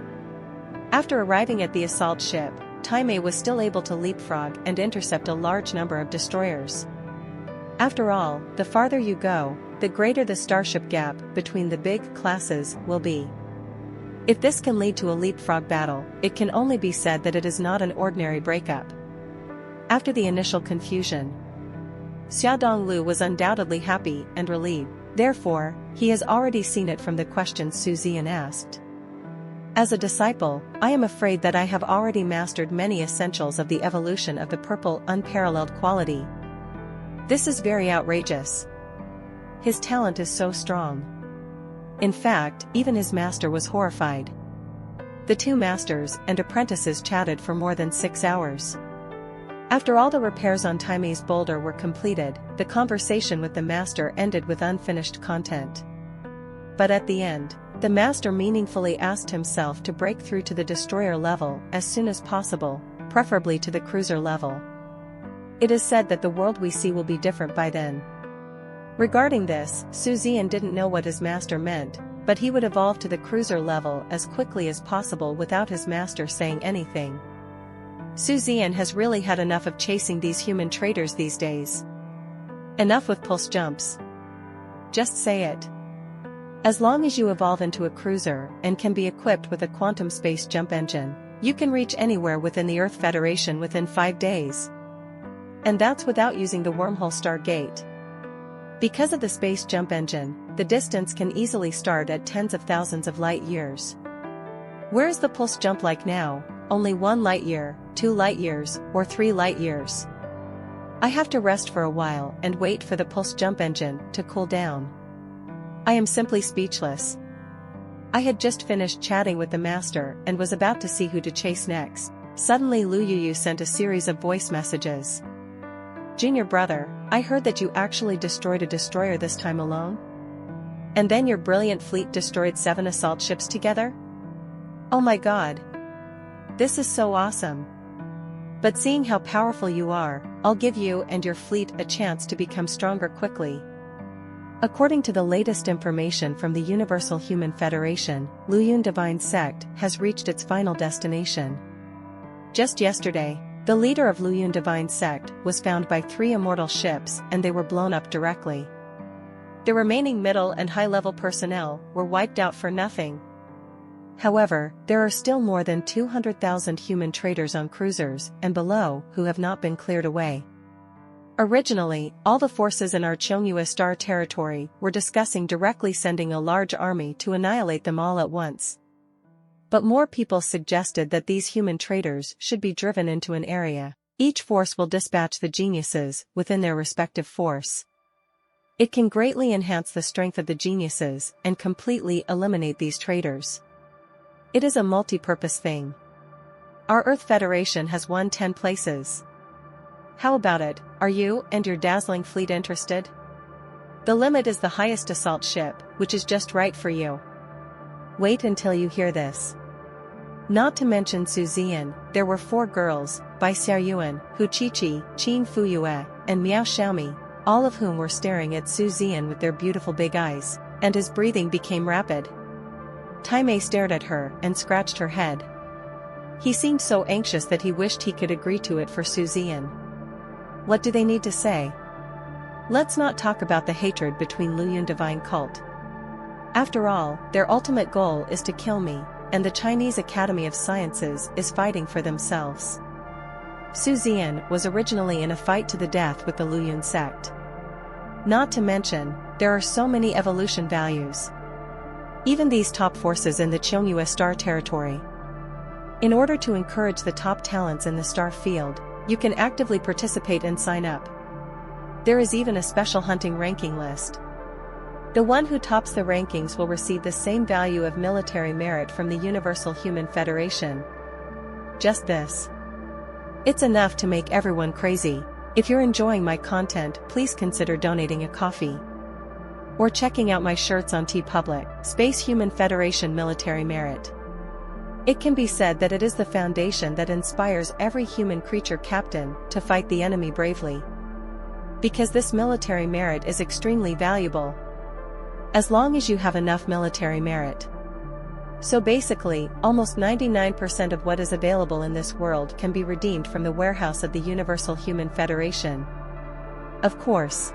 after arriving at the assault ship, Time was still able to leapfrog and intercept a large number of destroyers. After all, the farther you go, the greater the starship gap between the big classes will be. If this can lead to a leapfrog battle, it can only be said that it is not an ordinary breakup. After the initial confusion, Xiaodong Lu was undoubtedly happy and relieved. Therefore, he has already seen it from the questions Su Zian asked. As a disciple, I am afraid that I have already mastered many essentials of the evolution of the purple unparalleled quality. This is very outrageous. His talent is so strong. In fact, even his master was horrified. The 2 masters and apprentices chatted for more than 6 hours. After all the repairs on Time's boulder were completed, the conversation with the master ended with unfinished content. But at the end, the master meaningfully asked himself to break through to the destroyer level as soon as possible, preferably to the cruiser level. It is said that the world we see will be different by then. Regarding this, Su Zian didn't know what his master meant, but he would evolve to the cruiser level as quickly as possible without his master saying anything. Su Zian has really had enough of chasing these human traders these days. Enough with pulse jumps. Just say it. As long as you evolve into a cruiser and can be equipped with a quantum space jump engine, you can reach anywhere within the Earth Federation within 5 days. And that's without using the wormhole Stargate. Because of the space jump engine, the distance can easily start at tens of thousands of light years. Where's the pulse jump like now? Only 1 light year, 2 light years, or 3 light years. I have to rest for a while and wait for the pulse jump engine to cool down. I am simply speechless. I had just finished chatting with the master and was about to see who to chase next. Suddenly Lu Yuyu sent a series of voice messages. Junior brother, I heard that you actually destroyed a destroyer this time alone? And then your brilliant fleet destroyed 7 assault ships together? Oh my god. This is so awesome. But seeing how powerful you are, I'll give you and your fleet a chance to become stronger quickly. According to the latest information from the Universal Human Federation, Luyun Divine Sect has reached its final destination. Just yesterday, the leader of Luyun Divine Sect was found by 3 immortal ships and they were blown up directly. The remaining middle and high-level personnel were wiped out for nothing. However, there are still more than 200,000 human traders on cruisers and below who have not been cleared away. Originally, all the forces in our Chonghua Star territory were discussing directly sending a large army to annihilate them all at once. But more people suggested that these human traders should be driven into an area. Each force will dispatch the geniuses within their respective force. It can greatly enhance the strength of the geniuses and completely eliminate these traders. It is a multi-purpose thing. Our Earth Federation has won 10 places. How about it, are you and your dazzling fleet interested? The limit is the highest assault ship, which is just right for you. Wait until you hear this. Not to mention Su Zian, there were 4 girls, Bai Xiaoyuan, Hu Qiqi, Qin Fuyue, and Miao Xiaomi, all of whom were staring at Su Zian with their beautiful big eyes, and his breathing became rapid. Taimei stared at her and scratched her head. He seemed so anxious that he wished he could agree to it for Su Zian. What do they need to say? Let's not talk about the hatred between Luyun Divine Cult. After all, their ultimate goal is to kill me, and the Chinese Academy of Sciences is fighting for themselves. Su Zian was originally in a fight to the death with the Luyun sect. Not to mention, there are so many evolution values. Even these top forces in the Chonghua Star territory. In order to encourage the top talents in the star field, you can actively participate and sign up. There is even a special hunting ranking list. The one who tops the rankings will receive the same value of military merit from the Universal Human Federation. Just this. It's enough to make everyone crazy. If you're enjoying my content, please consider donating a coffee. Or checking out my shirts on TeePublic, Space Human Federation Military Merit. It can be said that it is the foundation that inspires every human creature captain to fight the enemy bravely. Because this military merit is extremely valuable. As long as you have enough military merit. So basically, almost 99% of what is available in this world can be redeemed from the warehouse of the Universal Human Federation. Of course.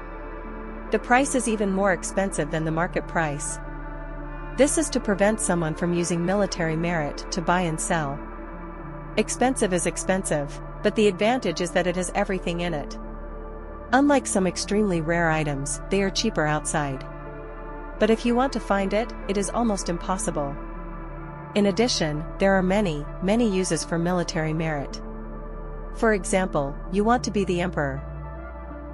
The price is even more expensive than the market price. This is to prevent someone from using military merit to buy and sell. Expensive is expensive, but the advantage is that it has everything in it. Unlike some extremely rare items, they are cheaper outside. But if you want to find it, it is almost impossible. In addition, there are many uses for military merit. For example, you want to be the emperor.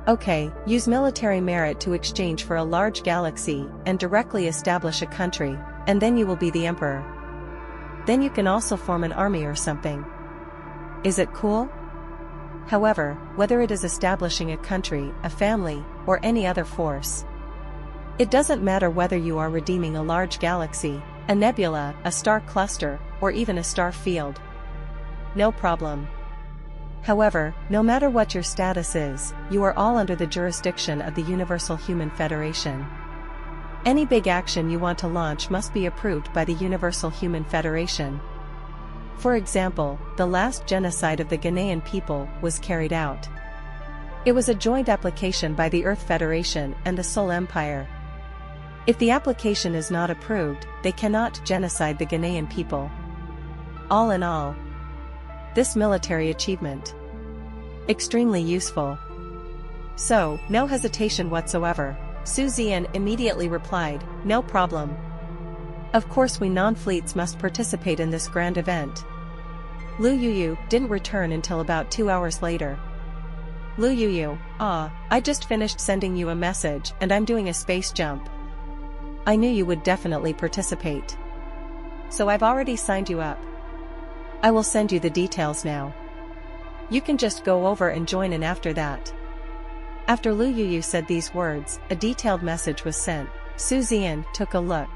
Okay, use military merit to exchange for a large galaxy and directly establish a country, and then you will be the emperor. Then you can also form an army or something. Is it cool? However, whether it is establishing a country, a family, or any other force, it doesn't matter whether you are redeeming a large galaxy, a nebula, a star cluster, or even a star field. No problem. However, no matter what your status is, you are all under the jurisdiction of the Universal Human Federation. Any big action you want to launch must be approved by the Universal Human Federation. For example, the last genocide of the Ghanaian people was carried out. It was a joint application by the Earth Federation and the Sol Empire. If the application is not approved, they cannot genocide the Ghanaian people. All in all, this military achievement. Extremely useful. So, no hesitation whatsoever, Zian immediately replied, "No problem. Of course we non-fleets must participate in this grand event." Lu Yuyu didn't return until about 2 hours later. Lu Yuyu, I just finished sending you a message and I'm doing a space jump. I knew you would definitely participate. So I've already signed you up. I will send you the details now. You can just go over and join in after that. After Lu Yuyu said these words, a detailed message was sent. Zian took a look.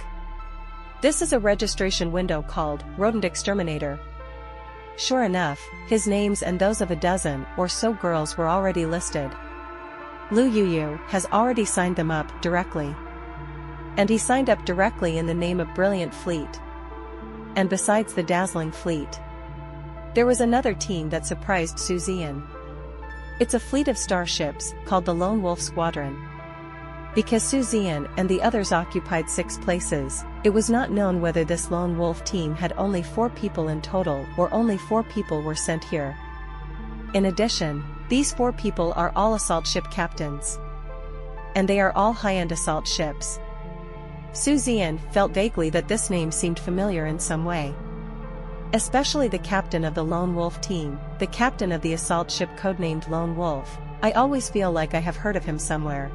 This is a registration window called Rodent Exterminator. Sure enough, his names and those of a dozen or so girls were already listed. Lu Yuyu has already signed them up directly. And he signed up directly in the name of Brilliant Fleet. And besides the dazzling fleet, there was another team that surprised Zian. It's a fleet of starships, called the Lone Wolf Squadron. Because Zian and the others occupied 6 places, it was not known whether this Lone Wolf team had only 4 people in total or only 4 people were sent here. In addition, these 4 people are all assault ship captains. And they are all high-end assault ships. Zian felt vaguely that this name seemed familiar in some way. Especially the captain of the Lone Wolf team, the captain of the assault ship codenamed Lone Wolf. I always feel like I have heard of him somewhere.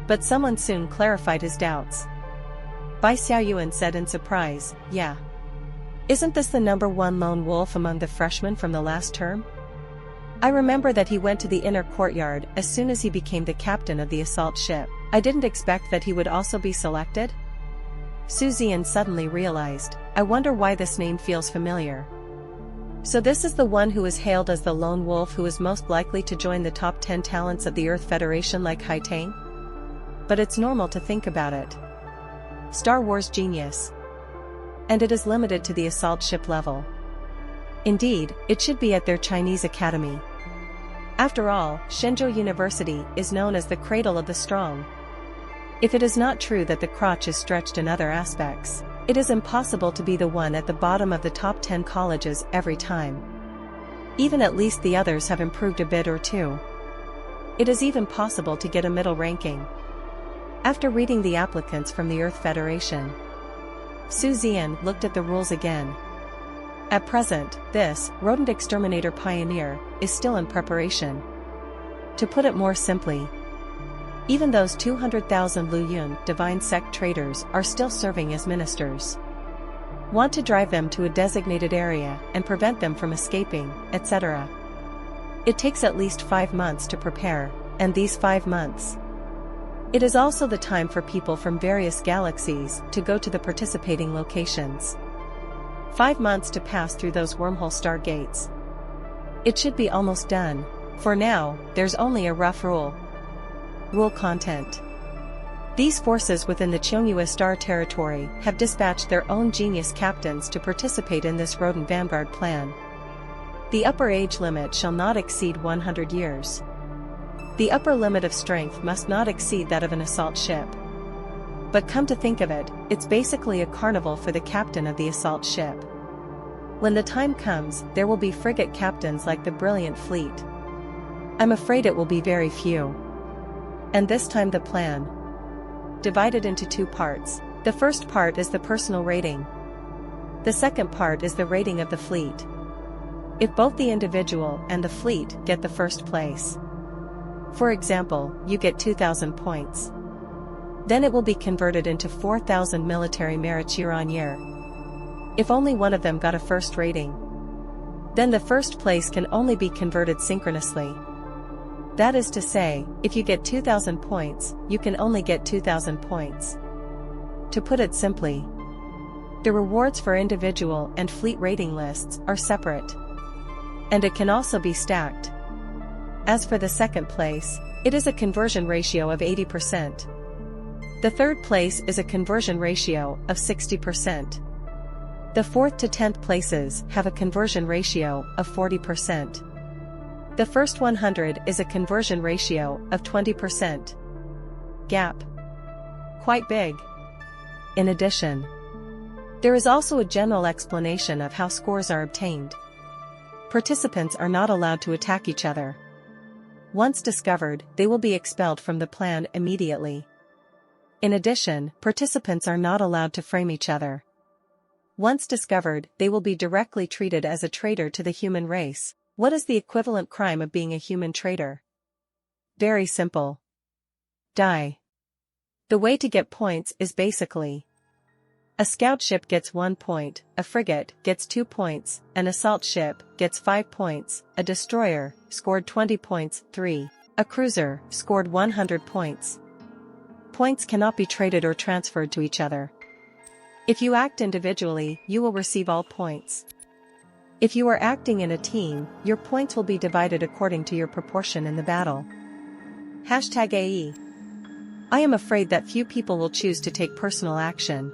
But someone soon clarified his doubts. Bai Xiaoyuan said in surprise, "Yeah. Isn't this the #1 Lone Wolf among the freshmen from the last term? I remember that he went to the inner courtyard as soon as he became the captain of the assault ship. I didn't expect that he would also be selected." Zian suddenly realized, I wonder why this name feels familiar. So this is the one who is hailed as the Lone Wolf who is most likely to join the top 10 talents of the Earth Federation like Haitang? But it's normal to think about it. Star Wars genius. And it is limited to the assault ship level. Indeed, it should be at their Chinese academy. After all, Shenzhou University is known as the cradle of the strong. If it is not true that the crotch is stretched in other aspects, it is impossible to be the one at the bottom of the top 10 colleges every time. Even at least the others have improved a bit or two. It is even possible to get a middle ranking. After reading the applicants from the Earth Federation, Zian looked at the rules again. At present, this rodent exterminator pioneer is still in preparation. To put it more simply, even those 200,000 Luyun divine sect traitors are still serving as ministers. Want to drive them to a designated area and prevent them from escaping, etc. It takes at least 5 months to prepare, and these 5 months. It is also the time for people from various galaxies to go to the participating locations. 5 months to pass through those wormhole stargates. It should be almost done. For now, there's only a rough rule content. These forces within the Chongyue Star territory have dispatched their own genius captains to participate in this rodent vanguard plan. The upper age limit shall not exceed 100 years. The upper limit of strength must not exceed that of an assault ship. But come to think of it, it's basically a carnival for the captain of the assault ship. When the time comes, there will be frigate captains like the brilliant fleet. I'm afraid it will be very few. And this time the plan. Divided into 2 parts. The first part is the personal rating. The second part is the rating of the fleet. If both the individual and the fleet get the first place, for example, you get 2,000 points. Then it will be converted into 4,000 military merits year on year. If only one of them got a first rating, then the first place can only be converted synchronously. That is to say, if you get 2,000 points, you can only get 2,000 points. To put it simply, the rewards for individual and fleet rating lists are separate. And it can also be stacked. As for the second place, it is a conversion ratio of 80%. The third place is a conversion ratio of 60%. The 4th to 10th places have a conversion ratio of 40%. The first 100 is a conversion ratio of 20%. Gap. Quite big. In addition, there is also a general explanation of how scores are obtained. Participants are not allowed to attack each other. Once discovered, they will be expelled from the plan immediately. In addition, participants are not allowed to frame each other. Once discovered, they will be directly treated as a traitor to the human race. What is the equivalent crime of being a human traitor? Very simple. Die. The way to get points is basically: a scout ship gets 1 point, a frigate gets 2 points, an assault ship gets 5 points, a destroyer scored 20 points, 3. A cruiser scored 100 points. Points cannot be traded or transferred to each other. If you act individually, you will receive all points. If you are acting in a team, your points will be divided according to your proportion in the battle. #AE. I am afraid that few people will choose to take personal action.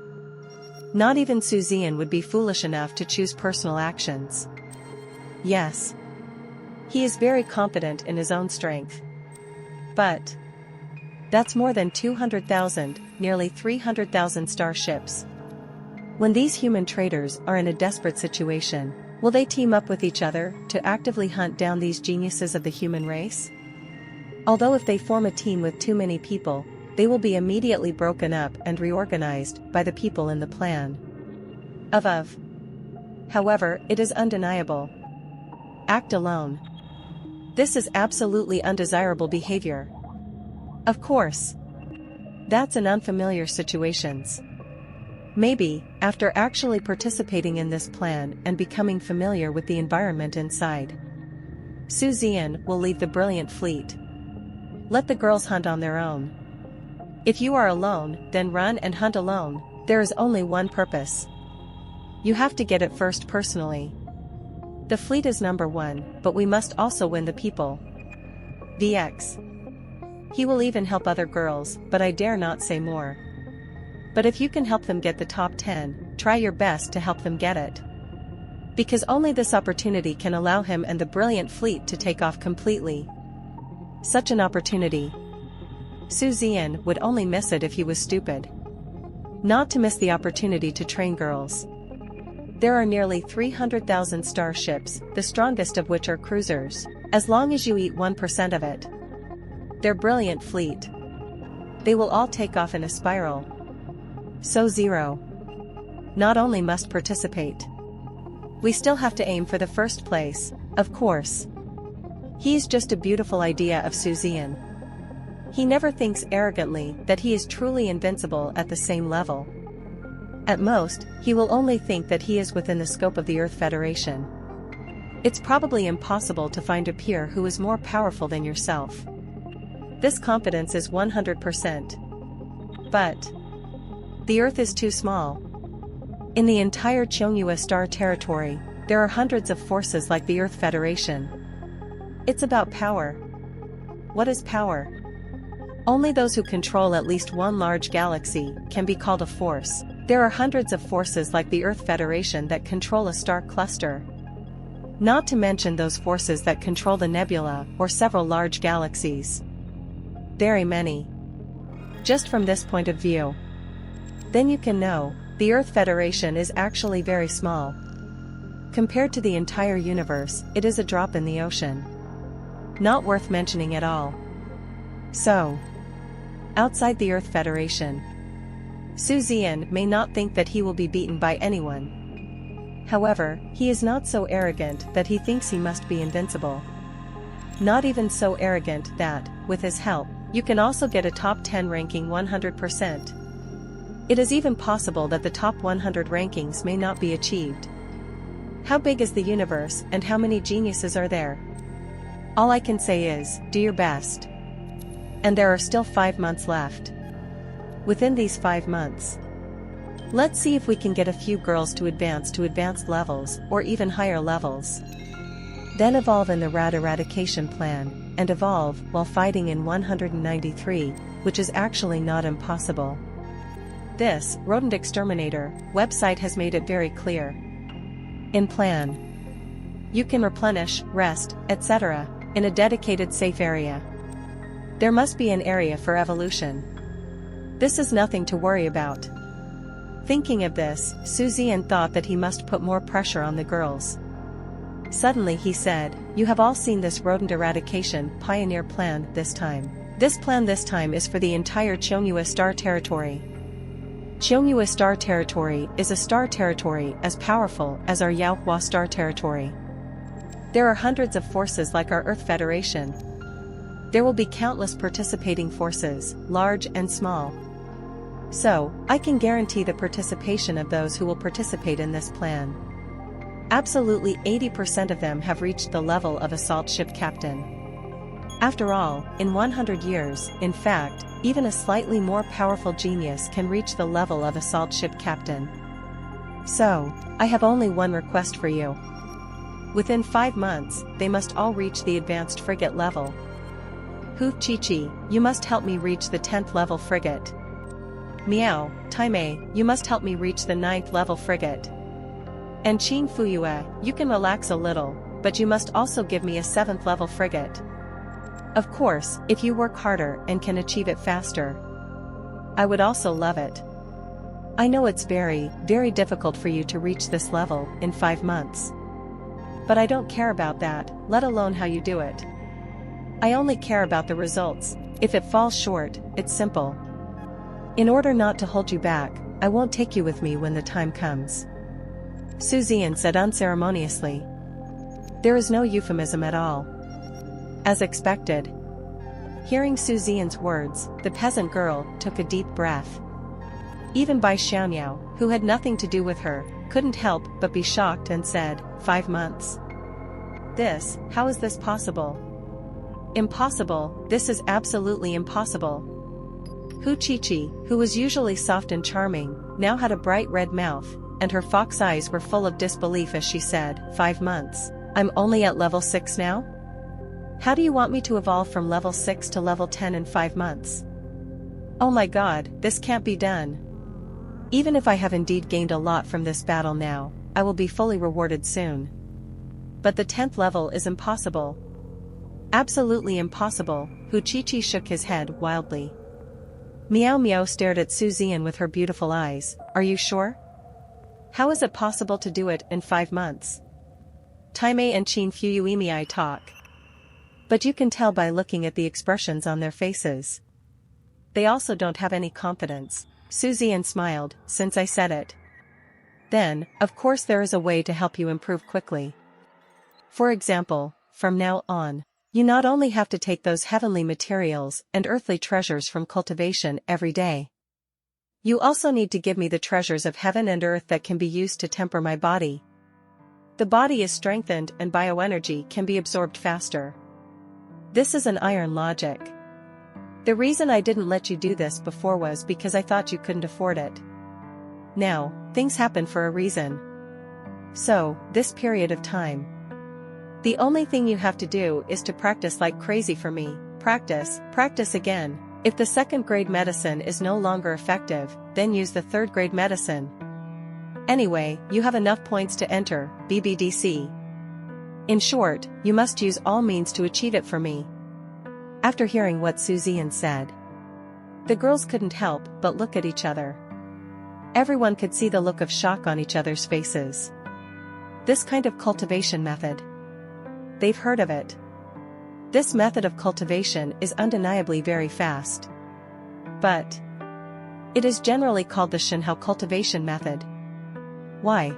Not even Zian would be foolish enough to choose personal actions. Yes. He is very confident in his own strength. But that's more than 200,000, nearly 300,000 starships. When these human traitors are in a desperate situation, will they team up with each other to actively hunt down these geniuses of the human race? Although if they form a team with too many people, they will be immediately broken up and reorganized by the people in the plan. However, it is undeniable. Act alone. This is absolutely undesirable behavior. Of course. That's in unfamiliar situations. Maybe, after actually participating in this plan and becoming familiar with the environment inside, Zian will leave the brilliant fleet. Let the girls hunt on their own. If you are alone, then run and hunt alone. There is only one purpose. You have to get it first personally. The fleet is number 1, but we must also win the people. VX. He will even help other girls, but I dare not say more. But if you can help them get the top 10, try your best to help them get it. Because only this opportunity can allow him and the brilliant fleet to take off completely. Such an opportunity. Zian would only miss it if he was stupid. Not to miss the opportunity to train girls. There are nearly 300,000 starships, the strongest of which are cruisers, as long as you eat 1% of it. Their brilliant fleet. They will all take off in a spiral. So Zero not only must participate, We still have to aim for the first place, of course. He's just a beautiful idea of Zian. He never thinks arrogantly that he is truly invincible at the same level. At most, he will only think that he is within the scope of the Earth Federation. It's probably impossible to find a peer who is more powerful than yourself. This confidence is 100%. But the Earth is too small. In the entire Chonghua star territory, there are hundreds of forces like the Earth Federation. It's about power. What is power? Only those who control at least one large galaxy can be called a force. There are hundreds of forces like the Earth Federation that control a star cluster. Not to mention those forces that control the nebula or several large galaxies. Very many. Just from this point of view. Then you can know, the Earth Federation is actually very small. Compared to the entire universe, it is a drop in the ocean. Not worth mentioning at all. So, outside the Earth Federation, Zian may not think that he will be beaten by anyone. However, he is not so arrogant that he thinks he must be invincible. Not even so arrogant that, with his help, you can also get a top 10 ranking 100%. It is even possible that the top 100 rankings may not be achieved. How big is the universe and how many geniuses are there? All I can say is, do your best. And there are still 5 months left. Within these 5 months, let's see if we can get a few girls to advanced levels or even higher levels. Then evolve in the rat eradication plan, and evolve while fighting in 193, which is actually not impossible. This rodent exterminator website has made it very clear. In plan, you can replenish, rest, etc. in a dedicated safe area. There must be an area for evolution. This is nothing to worry about. Thinking of this, Zian thought that he must put more pressure on the girls. Suddenly he said, "You have all seen this rodent eradication pioneer plan this time. This plan this time is for the entire Chonghua star territory. Chonghua star territory is a star territory as powerful as our Yaohua star territory. There are hundreds of forces like our Earth Federation. There will be countless participating forces, large and small. So, I can guarantee the participation of those who will participate in this plan. Absolutely 80% of them have reached the level of assault ship captain. After all, in 100 years, in fact, even a slightly more powerful genius can reach the level of assault ship captain. So, I have only one request for you. Within 5 months, they must all reach the advanced frigate level. Hu Chi-Chi, you must help me reach the 10th level frigate. Miao, Taimei, you must help me reach the 9th level frigate. And Qin Fuyue, you can relax a little, but you must also give me a 7th level frigate. Of course, if you work harder and can achieve it faster. I would also love it. I know it's very, very difficult for you to reach this level in 5 months. But I don't care about that, let alone how you do it. I only care about the results. If it falls short, it's simple. In order not to hold you back, I won't take you with me when the time comes." Zian said unceremoniously. There is no euphemism at all. As expected. Hearing Zian's words, the peasant girl took a deep breath. Even Bai Xiaonyao, who had nothing to do with her, couldn't help but be shocked and said, 5 months. How is this possible? Impossible, this is absolutely impossible. Hu Chi-Chi, who was usually soft and charming, now had a bright red mouth, and her fox eyes were full of disbelief as she said, 5 months? I'm only at level 6 now? How do you want me to evolve from level 6 to level 10 in 5 months? Oh my god, this can't be done. Even if I have indeed gained a lot from this battle now, I will be fully rewarded soon. But the 10th level is impossible. Absolutely impossible, Hu Chi-Chi shook his head wildly. Miao Miao stared at Zian with her beautiful eyes. Are you sure? How is it possible to do it in 5 months? Taimei and Qin Fuyuemiai talk. But you can tell by looking at the expressions on their faces. They also don't have any confidence. Zian smiled, since I said it. Then, of course there is a way to help you improve quickly. For example, from now on, you not only have to take those heavenly materials and earthly treasures from cultivation every day. You also need to give me the treasures of heaven and earth that can be used to temper my body. The body is strengthened and bioenergy can be absorbed faster. This is an iron logic. The reason I didn't let you do this before was because I thought you couldn't afford it. Now, things happen for a reason. So, this period of time. The only thing you have to do is to practice like crazy for me. Practice, practice again. If the second grade medicine is no longer effective, then use the third grade medicine. Anyway, you have enough points to enter BBDC. In short, you must use all means to achieve it for me. After hearing what Zian said, the girls couldn't help but look at each other. Everyone could see the look of shock on each other's faces. This kind of cultivation method. They've heard of it. This method of cultivation is undeniably very fast. But it is generally called the Shinhao cultivation method. Why?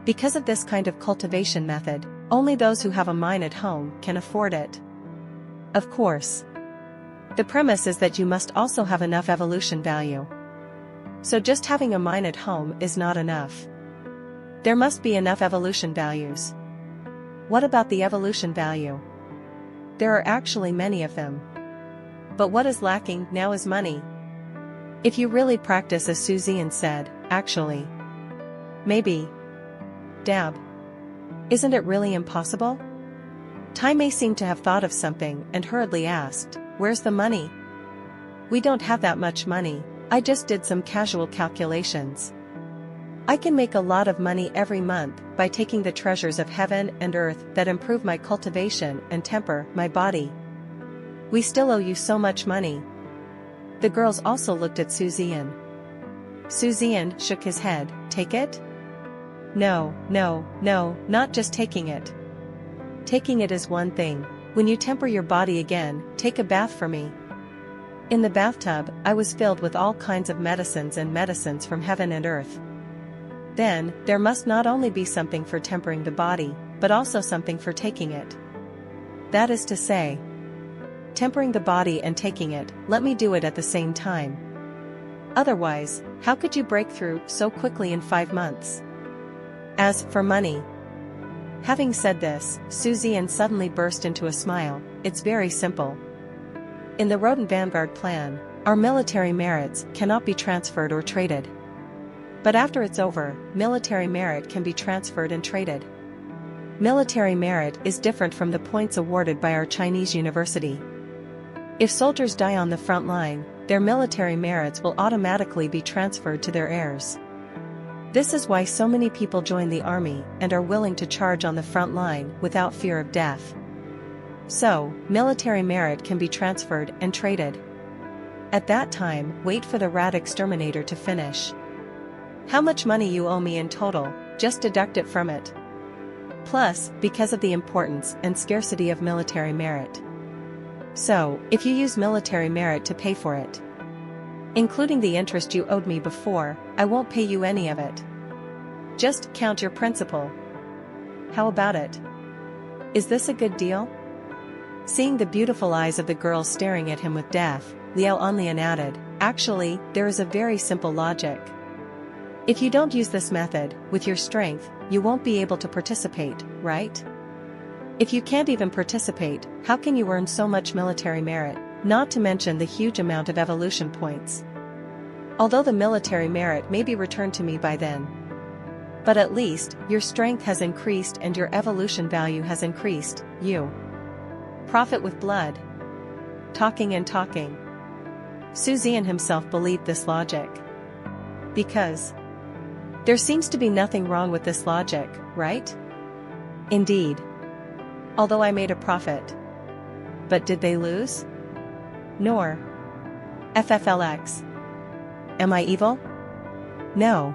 Because of this kind of cultivation method, only those who have a mine at home can afford it. Of course. The premise is that you must also have enough evolution value. So just having a mine at home is not enough. There must be enough evolution values. What about the evolution value? There are actually many of them. But what is lacking now is money. If you really practice as Zian said, actually. Maybe. Dab. Isn't it really impossible? Tai Mei seemed to have thought of something and hurriedly asked, "Where's the money?" "We don't have that much money, I just did some casual calculations. I can make a lot of money every month by taking the treasures of heaven and earth that improve my cultivation and temper my body." "We still owe you so much money." The girls also looked at Zian. Zian shook his head. "Take it?" No, not just taking it. Taking it is one thing. When you temper your body again, take a bath for me. In the bathtub, I was filled with all kinds of medicines from heaven and earth. Then, there must not only be something for tempering the body, but also something for taking it. That is to say, tempering the body and taking it, let me do it at the same time. Otherwise, how could you break through so quickly in 5 months? As for money. Having said this, Zian suddenly burst into a smile. It's very simple. In the Rodent Vanguard plan, our military merits cannot be transferred or traded. But after it's over, military merit can be transferred and traded. Military merit is different from the points awarded by our Chinese university. If soldiers die on the front line, their military merits will automatically be transferred to their heirs. This is why so many people join the army and are willing to charge on the front line without fear of death. So, military merit can be transferred and traded. At that time, wait for the rat exterminator to finish. How much money you owe me in total, just deduct it from it. Plus, because of the importance and scarcity of military merit. So, if you use military merit to pay for it, including the interest you owed me before, I won't pay you any of it. Just count your principal. How about it? Is this a good deal? Seeing the beautiful eyes of the girls staring at him with death, Liao Anlian added, "Actually, there is a very simple logic. If you don't use this method, with your strength, you won't be able to participate, right? If you can't even participate, how can you earn so much military merit, not to mention the huge amount of evolution points? Although the military merit may be returned to me by then. But at least, your strength has increased and your evolution value has increased, you profit with blood." Talking and talking. Zian himself believed this logic. Because there seems to be nothing wrong with this logic, right? Indeed. Although I made a profit. But did they lose? Nor. FFLX. Am I evil? No.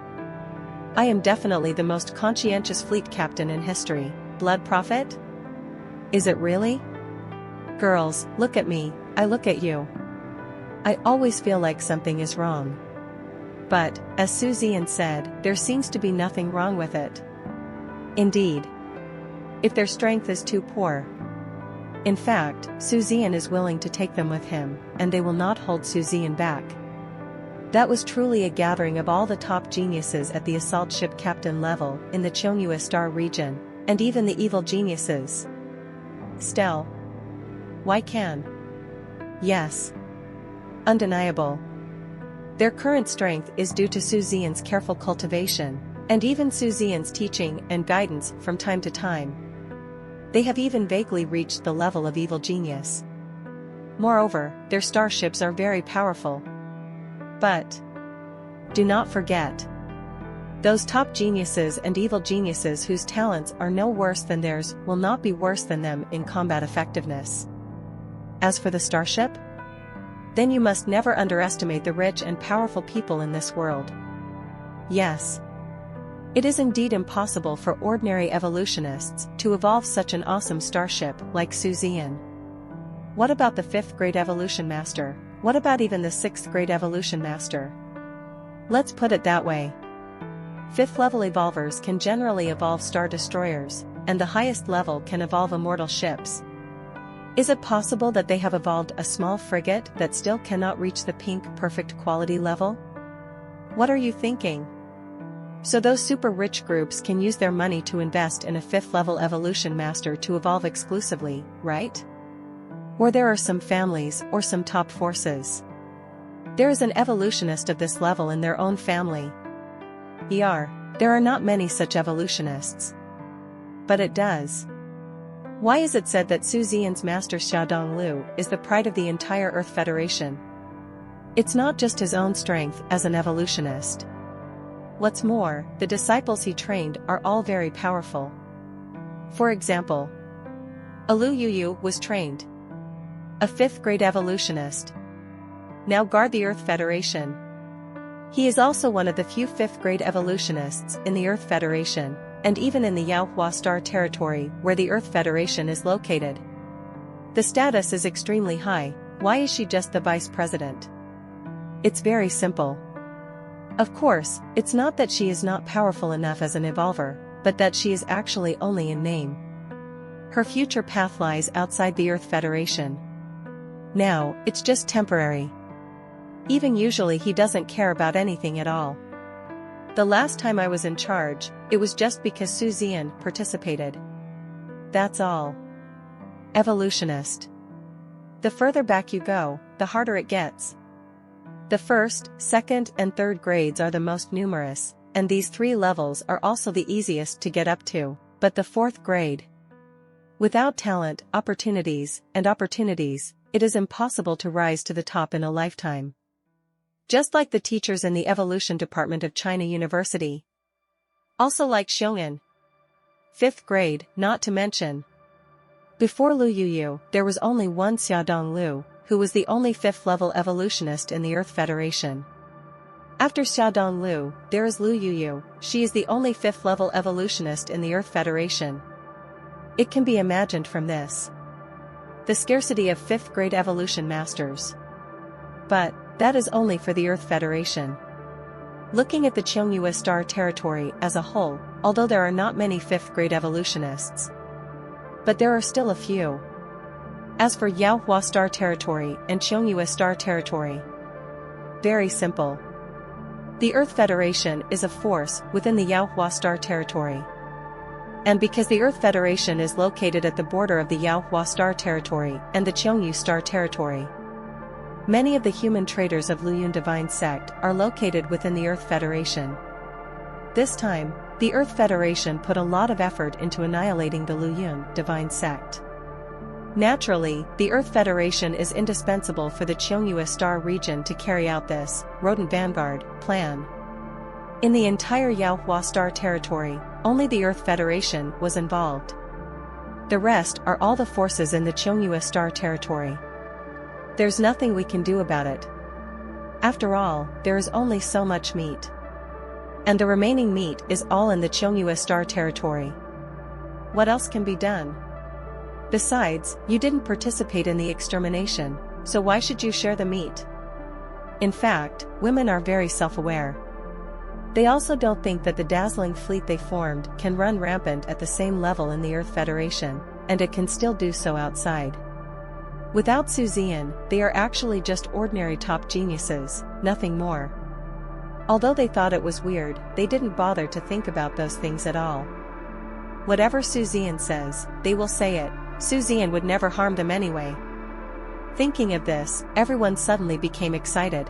I am definitely the most conscientious fleet captain in history. Blood profit? Is it really? Girls, look at me, I look at you. I always feel like something is wrong. But, as Zian said, there seems to be nothing wrong with it. Indeed. If their strength is too poor. In fact, Zian is willing to take them with him, and they will not hold Zian back. That was truly a gathering of all the top geniuses at the assault ship captain level in the Cheonghua Star region, and even the evil geniuses. Still. Why can? Yes. Undeniable. Their current strength is due to Zian's careful cultivation, and even Zian's teaching and guidance from time to time. They have even vaguely reached the level of evil genius. Moreover, their starships are very powerful. But do not forget. Those top geniuses and evil geniuses whose talents are no worse than theirs will not be worse than them in combat effectiveness. As for the starship? Then you must never underestimate the rich and powerful people in this world. Yes. It is indeed impossible for ordinary evolutionists to evolve such an awesome starship like Zian. What about the 5th grade evolution master? What about even the 6th grade evolution master? Let's put it that way. 5th level evolvers can generally evolve star destroyers, and the highest level can evolve immortal ships. Is it possible that they have evolved a small frigate that still cannot reach the pink perfect quality level? What are you thinking? So those super rich groups can use their money to invest in a 5th level evolution master to evolve exclusively, right? Or there are some families or some top forces. There is an evolutionist of this level in their own family. There are not many such evolutionists. But it does. Why is it said that Zian's master Xiaodong Lu is the pride of the entire Earth Federation? It's not just his own strength as an evolutionist. What's more, the disciples he trained are all very powerful. For example, Lu Yuyu was trained. A 5th grade evolutionist. Now guard the Earth Federation. He is also one of the few 5th grade evolutionists in the Earth Federation, and even in the Manhwa Star territory where the Earth Federation is located. The status is extremely high. Why is she just the vice president? It's very simple. Of course, it's not that she is not powerful enough as an evolver, but that she is actually only in name. Her future path lies outside the Earth Federation. Now, it's just temporary. Even usually he doesn't care about anything at all. The last time I was in charge, it was just because Zian participated. That's all. Evolutionist. The further back you go, the harder it gets. The 1st, 2nd and 3rd grades are the most numerous, and these 3 levels are also the easiest to get up to, but the 4th grade. Without talent, opportunities, it is impossible to rise to the top in a lifetime. Just like the teachers in the evolution department of China University. Also like Xiong'an. 5th grade, not to mention. Before Lu Yuyu, there was only one Xiaodong Lu, who was the only 5th level evolutionist in the Earth Federation. After Xiaodong Lu, there is Lu Yuyu. She is the only 5th level evolutionist in the Earth Federation. It can be imagined from this. The scarcity of 5th grade evolution masters. But that is only for the Earth Federation. Looking at the Cheonghua Star territory as a whole, although there are not many 5th grade evolutionists. But there are still a few. As for Manhwa Star territory and Cheonghua Star territory. Very simple. The Earth Federation is a force within the Manhwa Star territory. And because the Earth Federation is located at the border of the Manhwa Star territory and the Cheonghua Star territory, many of the human traders of Luyun Divine Sect are located within the Earth Federation. This time, the Earth Federation put a lot of effort into annihilating the Luyun Divine Sect. Naturally, the Earth Federation is indispensable for the Cheonghua Star region to carry out this rodent vanguard plan. In the entire Manhwa Star territory, only the Earth Federation was involved. The rest are all the forces in the Cheonghua Star territory. There's nothing we can do about it. After all, there is only so much meat. And the remaining meat is all in the Cheonghua Star territory. What else can be done? Besides, you didn't participate in the extermination, so why should you share the meat? In fact, women are very self-aware. They also don't think that the dazzling fleet they formed can run rampant at the same level in the Earth Federation, and it can still do so outside. Without Zian, they are actually just ordinary top geniuses, nothing more. Although they thought it was weird, they didn't bother to think about those things at all. Whatever Zian says, they will say it. Zian would never harm them anyway. Thinking of this, everyone suddenly became excited.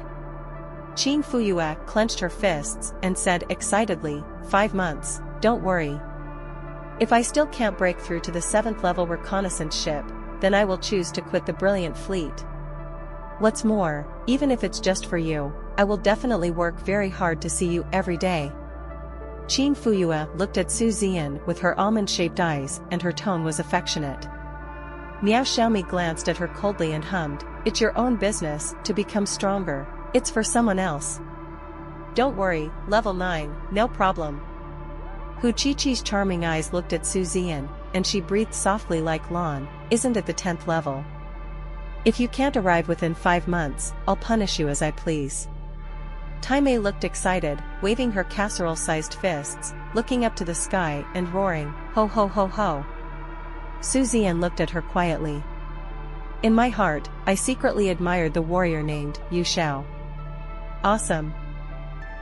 Qin Fuyue clenched her fists and said excitedly, 5 months, don't worry. If I still can't break through to the 7th level reconnaissance ship, then I will choose to quit the brilliant fleet. What's more, even if it's just for you, I will definitely work very hard to see you every day. Qin Fuyue looked at Zian with her almond-shaped eyes, and her tone was affectionate. Miao Xiaomi glanced at her coldly and hummed, it's your own business to become stronger, it's for someone else. Don't worry, level 9, no problem. Hu Qiqi's charming eyes looked at Zian, and she breathed softly like Lan, isn't it the 10th level? If you can't arrive within 5 months, I'll punish you as I please. Taimei looked excited, waving her casserole-sized fists, looking up to the sky and roaring, ho ho ho ho. Zian looked at her quietly. In my heart, I secretly admired the warrior named Yu Xiao. Awesome.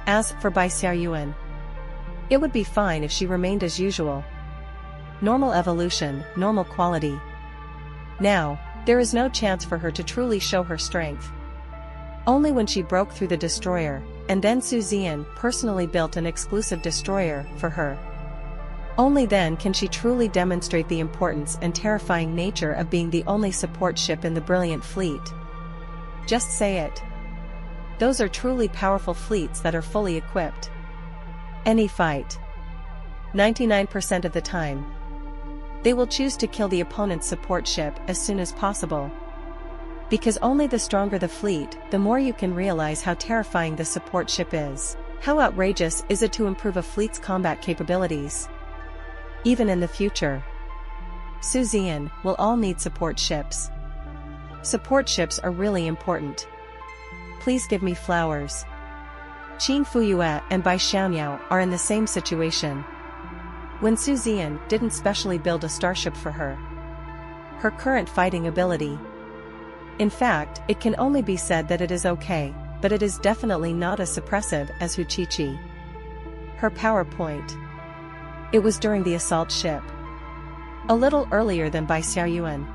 As for Bai Xiaoyuan, it would be fine if she remained as usual. Normal evolution, normal quality. Now, there is no chance for her to truly show her strength. Only when she broke through the destroyer, and then Zian personally built an exclusive destroyer for her. Only then can she truly demonstrate the importance and terrifying nature of being the only support ship in the brilliant fleet. Just say it. Those are truly powerful fleets that are fully equipped. Any fight. 99% of the time. They will choose to kill the opponent's support ship as soon as possible. Because only the stronger the fleet, the more you can realize how terrifying the support ship is. How outrageous is it to improve a fleet's combat capabilities? Even in the future, Zian will all need support ships. Support ships are really important. Please give me flowers. Qin Fuyue and Bai Xiaoyao are in the same situation. When Zian didn't specially build a starship for her current fighting ability. In fact, it can only be said that it is okay, but it is definitely not as suppressive as Hu Qiqi. Her PowerPoint. It was during the assault ship. A little earlier than Bai Xiaoyuan.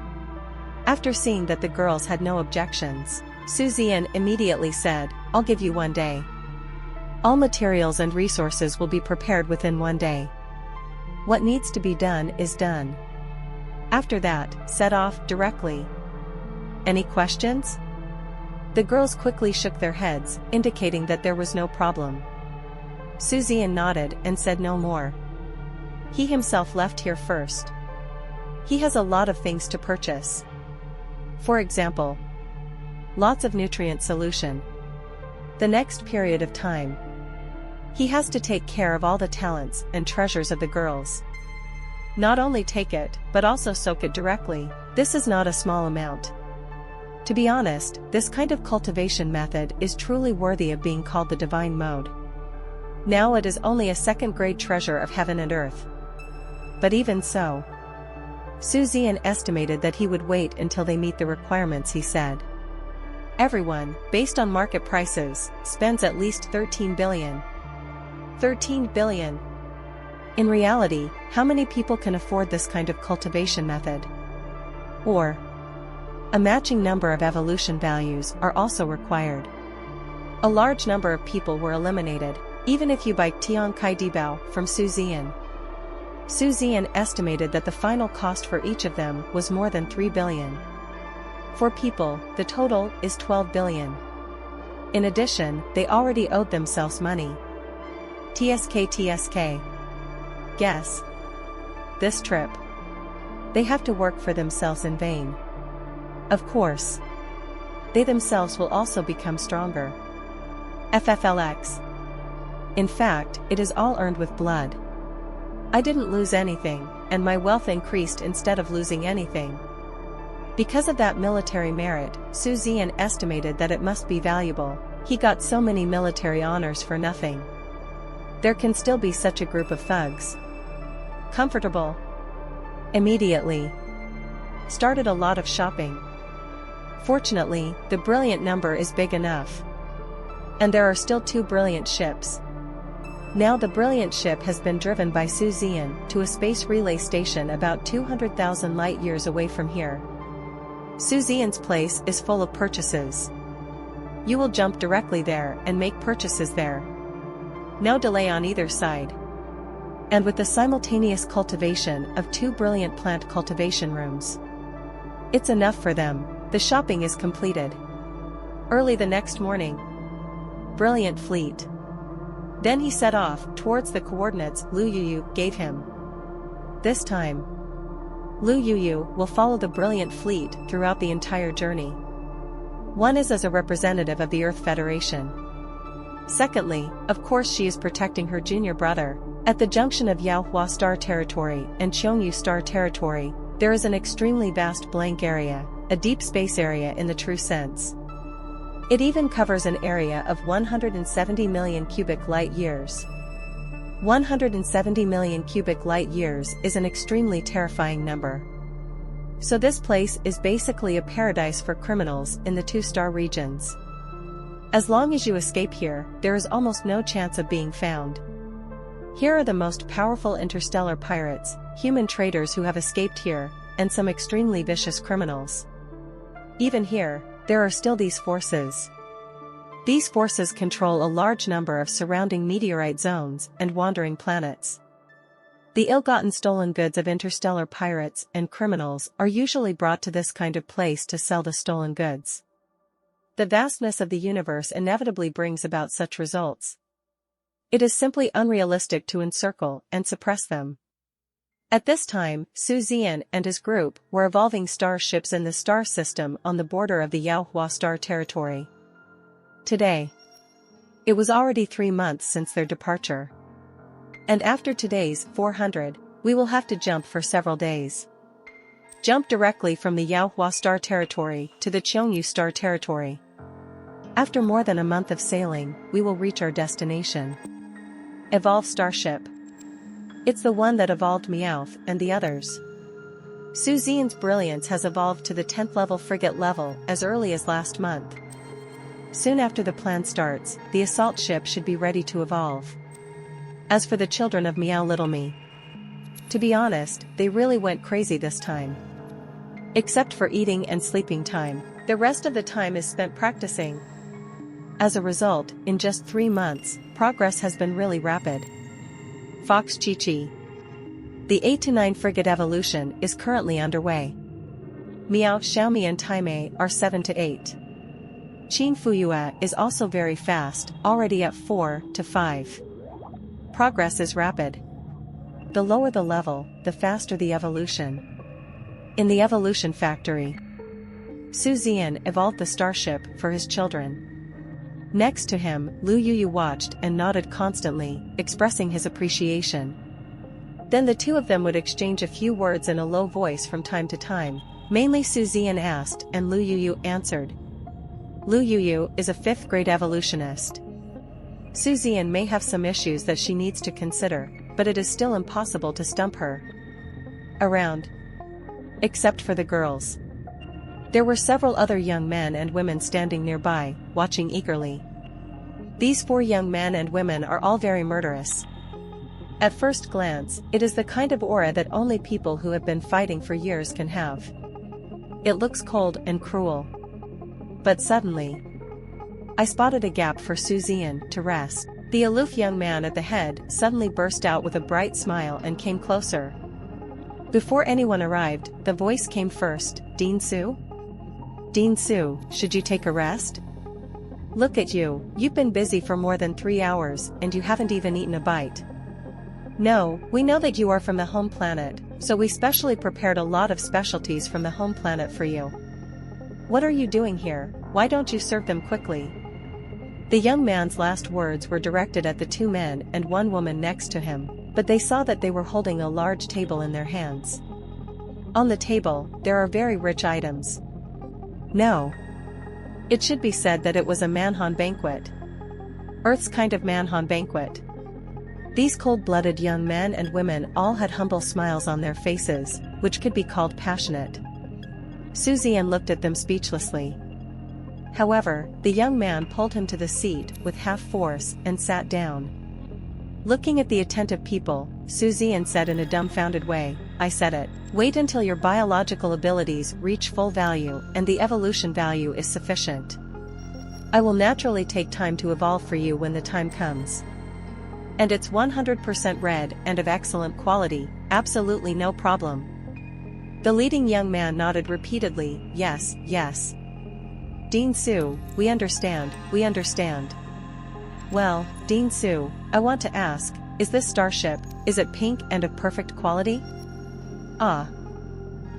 After seeing that the girls had no objections, Zian immediately said, I'll give you 1 day. All materials and resources will be prepared within 1 day. What needs to be done is done. After that, set off directly. Any questions? The girls quickly shook their heads, indicating that there was no problem. Zian nodded and said no more. He himself left here first. He has a lot of things to purchase. For example, lots of nutrient solution. The next period of time, he has to take care of all the talents and treasures of the girls. Not only take it, but also soak it directly. This is not a small amount. To be honest, this kind of cultivation method is truly worthy of being called the divine mode. Now it is only a second-grade treasure of heaven and earth. But even so, Zian estimated that he would wait until they meet the requirements. He said, everyone, based on market prices, spends at least 13 billion. 13 billion. In reality, how many people can afford this kind of cultivation method? Or, a matching number of evolution values are also required. A large number of people were eliminated, even if you buy Tian Kai Dibao from Zian. Zian estimated that the final cost for each of them was more than 3 billion. For people, the total is 12 billion. In addition, they already owed themselves money. TSK. Guess. This trip. They have to work for themselves in vain. Of course. They themselves will also become stronger. FFLX. In fact, it is all earned with blood. I didn't lose anything, and my wealth increased instead of losing anything. Because of that military merit, Zian estimated that it must be valuable. He got so many military honors for nothing. There can still be such a group of thugs. Comfortable. Immediately. Started a lot of shopping. Fortunately, the brilliant number is big enough. And there are still 2 brilliant ships. Now the brilliant ship has been driven by Zian to a space relay station about 200,000 light-years away from here. Zian's place is full of purchases. You will jump directly there and make purchases there. No delay on either side. And with the simultaneous cultivation of 2 brilliant plant cultivation rooms. It's enough for them, the shopping is completed. Early the next morning. Brilliant fleet. Then he set off towards the coordinates Lu Yuyu gave him. This time, Lu Yuyu will follow the brilliant fleet throughout the entire journey. One is as a representative of the Earth Federation. Secondly, of course she is protecting her junior brother. At the junction of Yaohua Star Territory and Cheongyu Star Territory, there is an extremely vast blank area, a deep space area in the true sense. It even covers an area of 170 million cubic light-years. 170 million cubic light-years is an extremely terrifying number. So this place is basically a paradise for criminals in the 2-star regions. As long as you escape here, there is almost no chance of being found. Here are the most powerful interstellar pirates, human traders who have escaped here, and some extremely vicious criminals. Even here, there are still these forces. These forces control a large number of surrounding meteorite zones and wandering planets. The ill-gotten stolen goods of interstellar pirates and criminals are usually brought to this kind of place to sell the stolen goods. The vastness of the universe inevitably brings about such results. It is simply unrealistic to encircle and suppress them. At this time, Zian and his group were evolving starships in the star system on the border of the Yaohua Star Territory. Today. It was already 3 months since their departure. And after today's 400, we will have to jump for several days. Jump directly from the Yaohua Star Territory to the Cheongyu Star Territory. After more than a month of sailing, we will reach our destination. Evolve Starship. It's the one that evolved Meowth and the others. Zian's brilliance has evolved to the 10th level frigate level as early as last month. Soon after the plan starts, the assault ship should be ready to evolve. As for the children of Meow Little Me, to be honest, they really went crazy this time. Except for eating and sleeping time, the rest of the time is spent practicing. As a result, in just 3 months, progress has been really rapid. Fox Chi-Chi. The 8 to 9 frigate evolution is currently underway. Meow, Xiaomi and Taimei are 7 to 8. Qin Fuyue is also very fast, already at 4 to 5. Progress is rapid. The lower the level, the faster the evolution. In the evolution factory, Zian evolved the starship for his children. Next to him, Lu Yuyu watched and nodded constantly, expressing his appreciation. Then the 2 of them would exchange a few words in a low voice from time to time, mainly Zian asked and Lu Yuyu answered. Lu Yuyu is a 5th grade evolutionist. Zian may have some issues that she needs to consider, but it is still impossible to stump her around. Except for the girls. There were several other young men and women standing nearby, watching eagerly. These 4 young men and women are all very murderous. At first glance, it is the kind of aura that only people who have been fighting for years can have. It looks cold and cruel. But suddenly, I spotted a gap for Zian to rest. The aloof young man at the head suddenly burst out with a bright smile and came closer. Before anyone arrived, the voice came first. Dean Su? Dean Su, should you take a rest? Look at you, you've been busy for more than 3 hours, and you haven't even eaten a bite. No, we know that you are from the home planet, so we specially prepared a lot of specialties from the home planet for you. What are you doing here? Why don't you serve them quickly? The young man's last words were directed at the 2 men and 1 woman next to him, but they saw that they were holding a large table in their hands. On the table, there are very rich items. No. It should be said that it was a Manhwa banquet. Earth's kind of Manhwa banquet. These cold-blooded young men and women all had humble smiles on their faces, which could be called passionate. Zian looked at them speechlessly. However, the young man pulled him to the seat with half force and sat down. Looking at the attentive people, Zian said in a dumbfounded way, "I said it. Wait until your biological abilities reach full value and the evolution value is sufficient. I will naturally take time to evolve for you when the time comes. And it's 100% red and of excellent quality, absolutely no problem." The leading young man nodded repeatedly, "Yes, yes. Dean Su, we understand, we understand." "Well, Dean Su, I want to ask, is this starship, is it pink and of perfect quality?" "Ah.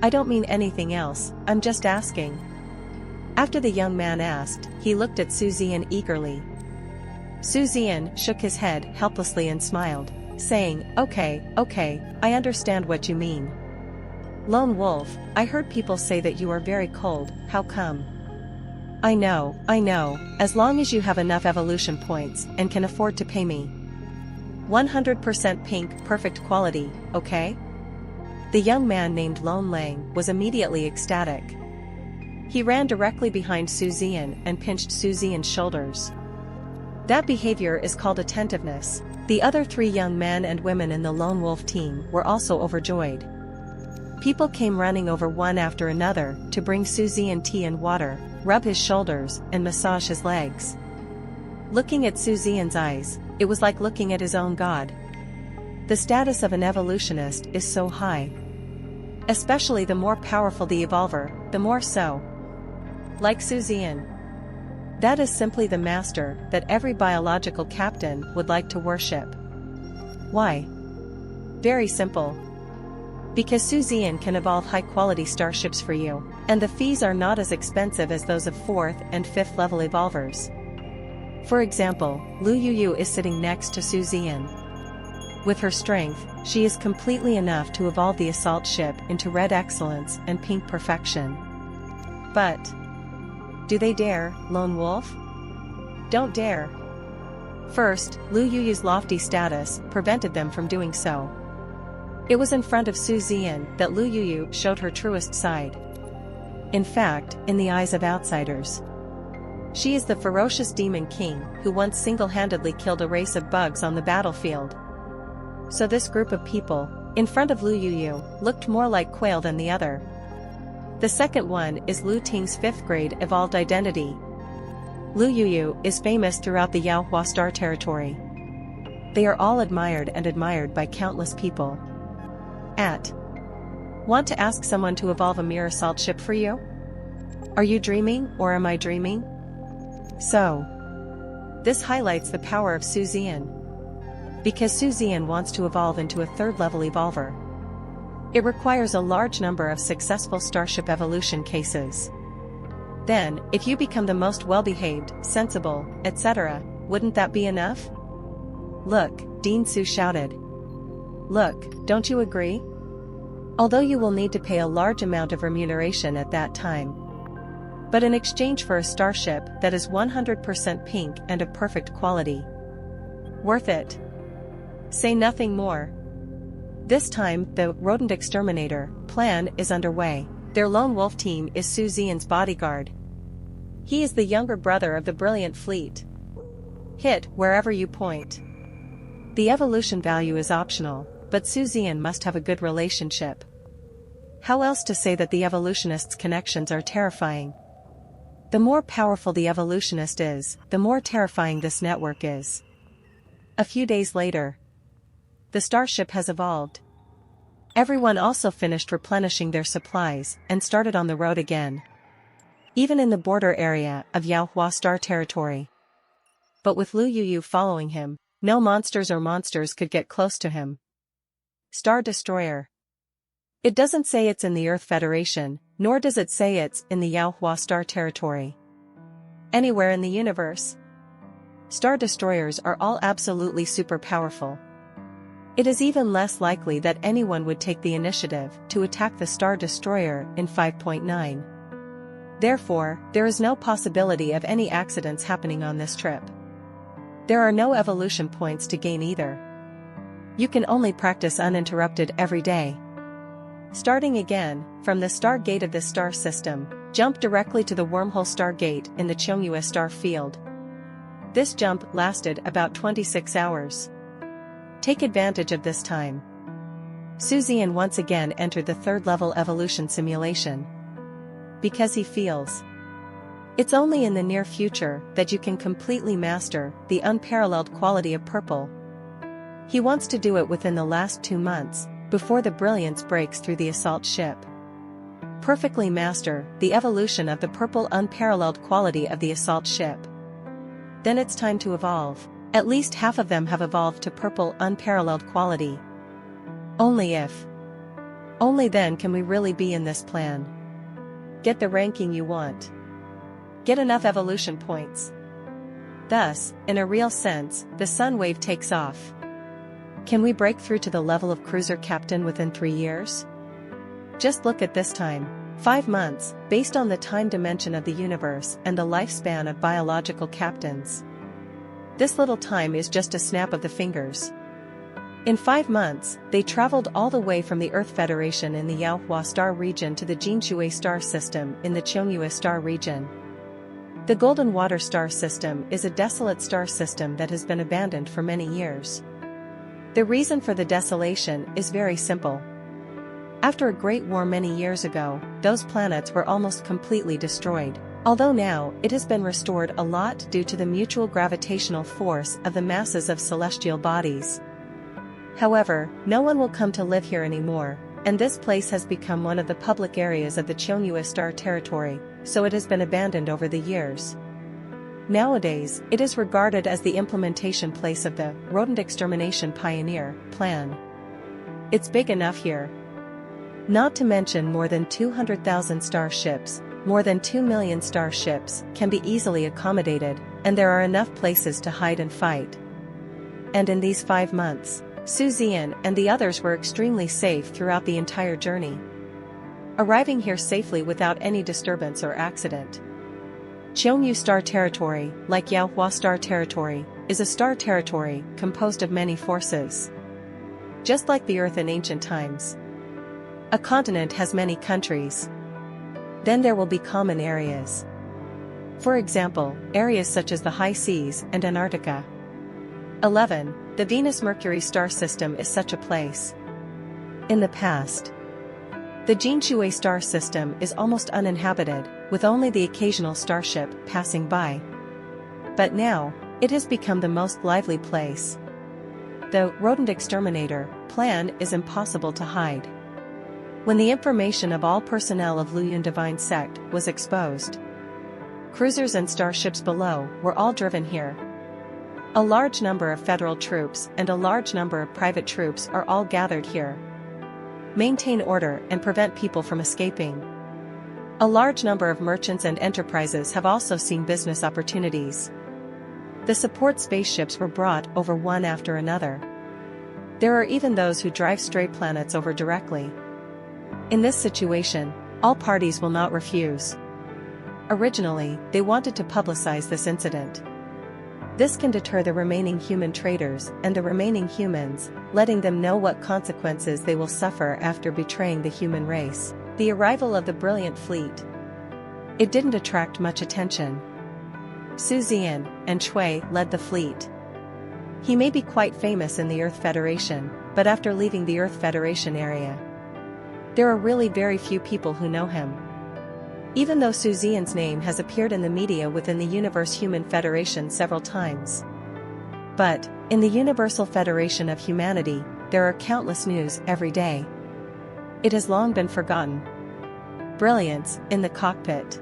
I don't mean anything else, I'm just asking." After the young man asked, he looked at Zian eagerly. Zian shook his head helplessly and smiled, saying, okay, I understand what you mean. Lone Wolf, I heard people say that you are very cold, how come?" I know, as long as you have enough evolution points and can afford to pay me. 100% pink, perfect quality, okay?" The young man named Lone Lang was immediately ecstatic. He ran directly behind Zian and pinched Zian's shoulders. That behavior is called attentiveness. The other 3 young men and women in the Lone Wolf team were also overjoyed. People came running over one after another to bring Zian tea and water, rub his shoulders, and massage his legs. Looking at Zian's eyes, it was like looking at his own god. The status of an evolutionist is so high. Especially the more powerful the evolver, the more so. Like Zian. That is simply the master that every biological captain would like to worship. Why? Very simple. Because Zian can evolve high-quality starships for you, and the fees are not as expensive as those of 4th and 5th level evolvers. For example, Lu Yu is sitting next to Zian. With her strength, she is completely enough to evolve the assault ship into red excellence and pink perfection. But do they dare, Lone Wolf? Don't dare. First, Lu Yu's lofty status prevented them from doing so. It was in front of Zian that Lu Yu showed her truest side. In fact, in the eyes of outsiders, she is the ferocious demon king who once single-handedly killed a race of bugs on the battlefield. So this group of people, in front of Lu Yu, looked more like quail than the other. The second one is Lu Ting's 5th grade evolved identity. Lu Yu is famous throughout the Manhwa star territory. They are all admired by countless people. Want to ask someone to evolve a mere assault ship for you? Are you dreaming, or am I dreaming? So, this highlights the power of Zian. Because Zian wants to evolve into a 3rd level evolver. It requires a large number of successful starship evolution cases. Then, if you become the most well-behaved, sensible, etc., wouldn't that be enough? Look, Dean Su shouted. Look, don't you agree? Although you will need to pay a large amount of remuneration at that time. But in exchange for a starship that is 100% pink and of perfect quality. Worth it. Say nothing more. This time, the rodent exterminator plan is underway. Their Lone Wolf team is Zian's bodyguard. He is the younger brother of the brilliant fleet. Hit wherever you point. The evolution value is optional, but Zian must have a good relationship. How else to say that the evolutionist's connections are terrifying? The more powerful the evolutionist is, the more terrifying this network is. A few days later, the starship has evolved. Everyone also finished replenishing their supplies and started on the road again. Even in the border area of Manhwa star territory. But with Lu Yu following him, no monsters could get close to him. Star Destroyer. It doesn't say it's in the Earth Federation, nor does it say it's in the Manhwa star territory. Anywhere in the universe. Star Destroyers are all absolutely super powerful. It is even less likely that anyone would take the initiative to attack the Star Destroyer in 5.9. Therefore, there is no possibility of any accidents happening on this trip. There are no evolution points to gain either. You can only practice uninterrupted every day. Starting again, from the stargate of this star system, jump directly to the wormhole stargate in the Chongyue star field. This jump lasted about 26 hours. Take advantage of this time. Zian once again entered the third-level evolution simulation. Because he feels it's only in the near future that you can completely master the unparalleled quality of purple. He wants to do it within the last 2 months, before the brilliance breaks through the assault ship. Perfectly master the evolution of the purple unparalleled quality of the assault ship. Then it's time to evolve. At least half of them have evolved to purple unparalleled quality. Only then can we really be in this plan. Get the ranking you want. Get enough evolution points. Thus, in a real sense, the sun wave takes off. Can we break through to the level of cruiser captain within 3 years? Just look at this time. 5 months, based on the time dimension of the universe and the lifespan of biological captains. This little time is just a snap of the fingers. In 5 months, they traveled all the way from the Earth Federation in the Manhwa star region to the Jinchue star system in the Chongyue star region. The Golden Water star system is a desolate star system that has been abandoned for many years. The reason for the desolation is very simple. After a great war many years ago, those planets were almost completely destroyed, although now it has been restored a lot due to the mutual gravitational force of the masses of celestial bodies. However, no one will come to live here anymore, and this place has become one of the public areas of the Chongyue star territory, so it has been abandoned over the years. Nowadays, it is regarded as the implementation place of the rodent extermination pioneer plan. It's big enough here. Not to mention more than 200,000 starships, more than 2 million starships can be easily accommodated, and there are enough places to hide and fight. And in these 5 months, Zian and the others were extremely safe throughout the entire journey, arriving here safely without any disturbance or accident. Chongyue star territory, like Manhwa star territory, is a star territory composed of many forces. Just like the Earth in ancient times. A continent has many countries. Then there will be common areas. For example, areas such as the high seas and Antarctica. 11. The Venus-Mercury star system is such a place. In the past, the Jinchue star system is almost uninhabited, with only the occasional starship passing by. But now, it has become the most lively place. The rodent exterminator plan is impossible to hide. When the information of all personnel of Luyun Divine Sect was exposed, cruisers and starships below were all driven here. A large number of federal troops and a large number of private troops are all gathered here. Maintain order and prevent people from escaping. A large number of merchants and enterprises have also seen business opportunities. The support spaceships were brought over one after another. There are even those who drive stray planets over directly. In this situation, all parties will not refuse. Originally, they wanted to publicize this incident. This can deter the remaining human traders and the remaining humans, letting them know what consequences they will suffer after betraying the human race. The arrival of the brilliant fleet. It didn't attract much attention. Zian and Chui led the fleet. He may be quite famous in the Earth Federation, but after leaving the Earth Federation area, there are really very few people who know him. Even though Zian's name has appeared in the media within the Universe Human Federation several times. But, in the Universal Federation of Humanity, there are countless news every day. It has long been forgotten. Brilliance, in the cockpit.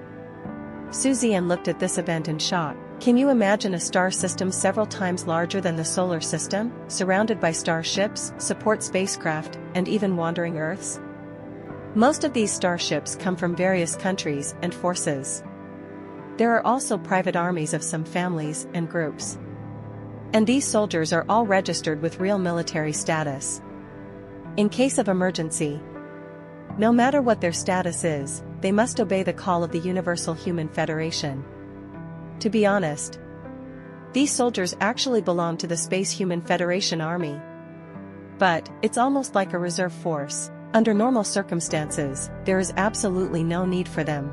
Zian looked at this event in shock. Can you imagine a star system several times larger than the solar system, surrounded by starships, support spacecraft, and even wandering Earths? Most of these starships come from various countries and forces. There are also private armies of some families and groups. And these soldiers are all registered with real military status. In case of emergency, No matter what their status is, they must obey the call of the Universal Human Federation. To be honest, these soldiers actually belong to the Space Human Federation Army. But, it's almost like a reserve force. Under normal circumstances, there is absolutely no need for them.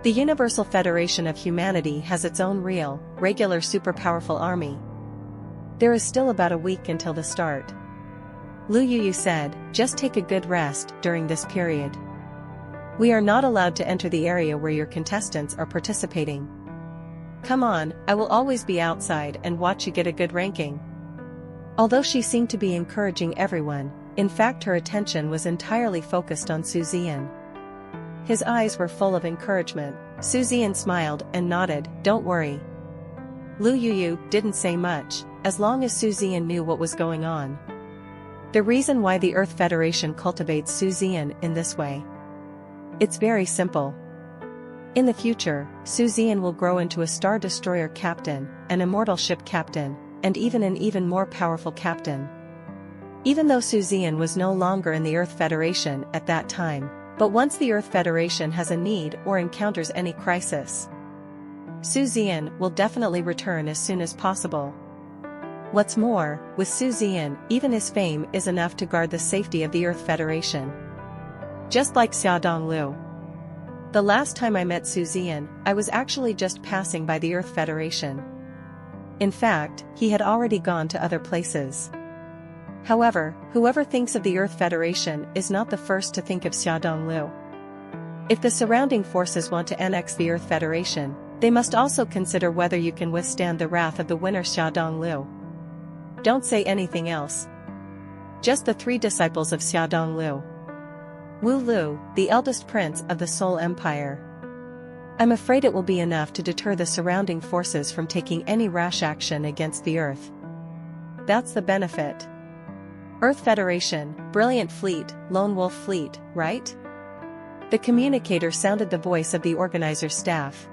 The Universal Federation of Humanity has its own real, regular super-powerful army. There is still about a week until the start. Lu Yuyu said, just take a good rest during this period. We are not allowed to enter the area where your contestants are participating. Come on, I will always be outside and watch you get a good ranking. Although she seemed to be encouraging everyone, in fact her attention was entirely focused on Zian. His eyes were full of encouragement. Zian smiled and nodded, don't worry. Lu Yuyu didn't say much, as long as Zian knew what was going on. The reason why the Earth Federation cultivates Zian in this way. It's very simple. In the future, Zian will grow into a Star Destroyer captain, an immortal ship captain, and even an even more powerful captain. Even though Zian was no longer in the Earth Federation at that time, but once the Earth Federation has a need or encounters any crisis, Zian will definitely return as soon as possible. What's more, with Zian, even his fame is enough to guard the safety of the Earth Federation. Just like Xiaodong. The last time I met Zian, I was actually just passing by the Earth Federation. In fact, he had already gone to other places. However, whoever thinks of the Earth Federation is not the first to think of Xiaodong. If the surrounding forces want to annex the Earth Federation, they must also consider whether you can withstand the wrath of the winner Xiaodong. Don't say anything else. Just the 3 disciples of Xiaodong. Wu Lu, the eldest prince of the Soul Empire. I'm afraid it will be enough to deter the surrounding forces from taking any rash action against the Earth. That's the benefit. Earth Federation, Brilliant Fleet, Lone Wolf Fleet, right? The communicator sounded the voice of the organizer's staff.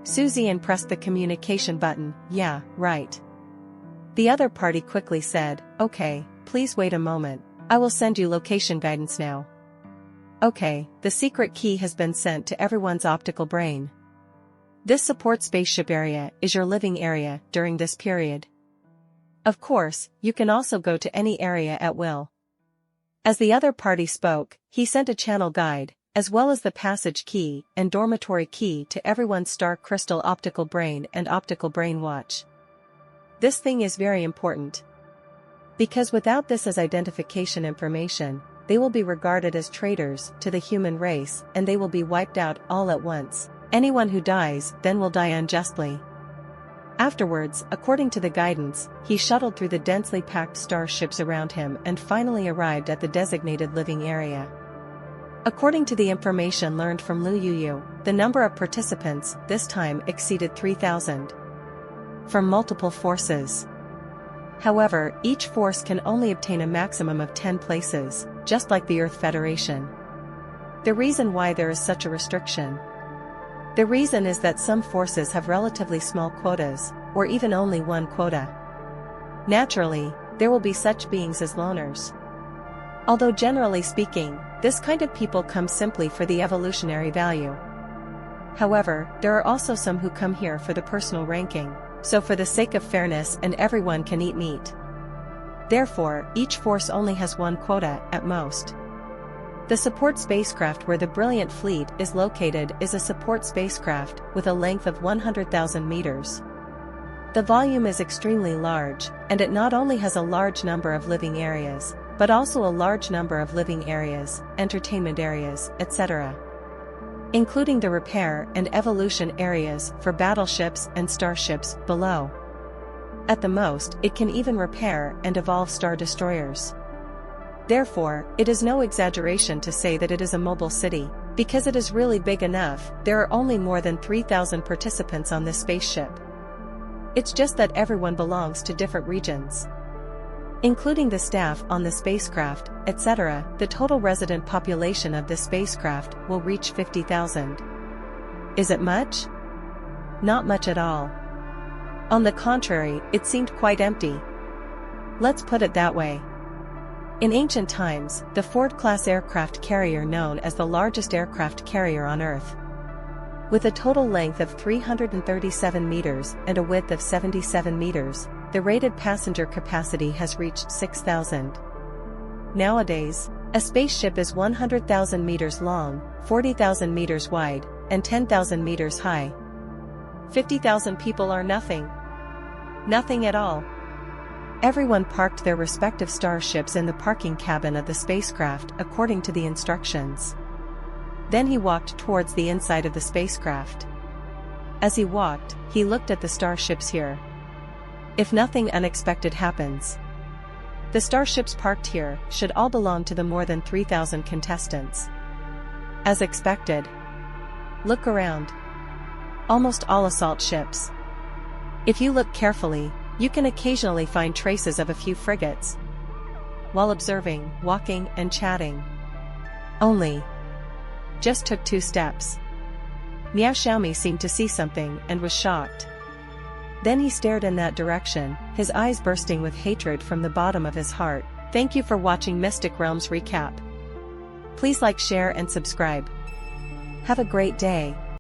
Zian pressed the communication button, yeah, right. The other party quickly said, okay, please wait a moment, I will send you location guidance now. Okay, the secret key has been sent to everyone's optical brain. This support spaceship area is your living area during this period. Of course, you can also go to any area at will. As the other party spoke, he sent a channel guide, as well as the passage key and dormitory key to everyone's star crystal optical brain and optical brain watch. This thing is very important. Because without this as identification information, they will be regarded as traitors to the human race and they will be wiped out all at once. Anyone who dies then will die unjustly. Afterwards, according to the guidance, he shuttled through the densely packed starships around him and finally arrived at the designated living area. According to the information learned from Lu Yuyu, the number of participants this time exceeded 3,000. From multiple forces. However, each force can only obtain a maximum of 10 places, just like the Earth Federation. The reason why there is such a restriction. The reason is that some forces have relatively small quotas, or even only one quota. Naturally, there will be such beings as loners. Although generally speaking, this kind of people come simply for the evolutionary value. However, there are also some who come here for the personal ranking, so for the sake of fairness and everyone can eat meat. Therefore, each force only has one quota, at most. The support spacecraft where the Brilliant Fleet is located is a support spacecraft with a length of 100,000 meters. The volume is extremely large, and it not only has a large number of living areas, but also a large number of living areas, entertainment areas, etc., including the repair and evolution areas for battleships and starships below. At the most, it can even repair and evolve star destroyers. Therefore, it is no exaggeration to say that it is a mobile city, because it is really big enough. There are only more than 3,000 participants on this spaceship. It's just that everyone belongs to different regions. Including the staff on the spacecraft, etc., the total resident population of this spacecraft will reach 50,000. Is it much? Not much at all. On the contrary, it seemed quite empty. Let's put it that way. In ancient times, the Ford-class aircraft carrier known as the largest aircraft carrier on Earth. With a total length of 337 meters and a width of 77 meters, the rated passenger capacity has reached 6,000. Nowadays, a spaceship is 100,000 meters long, 40,000 meters wide, and 10,000 meters high. 50,000 people are nothing. Nothing at all. Everyone parked their respective starships in the parking cabin of the spacecraft according to the instructions. Then he walked towards the inside of the spacecraft. As he walked, he looked at the starships here. If nothing unexpected happens, the starships parked here should all belong to the more than 3,000 contestants. As expected. Look around. Almost all assault ships. If you look carefully, you can occasionally find traces of a few frigates. While observing, walking, and chatting. Only. Just took 2 steps. Miao Xiaomi seemed to see something and was shocked. Then he stared in that direction, his eyes bursting with hatred from the bottom of his heart. Thank you for watching Mystic Realms Recap. Please like, share, and subscribe. Have a great day.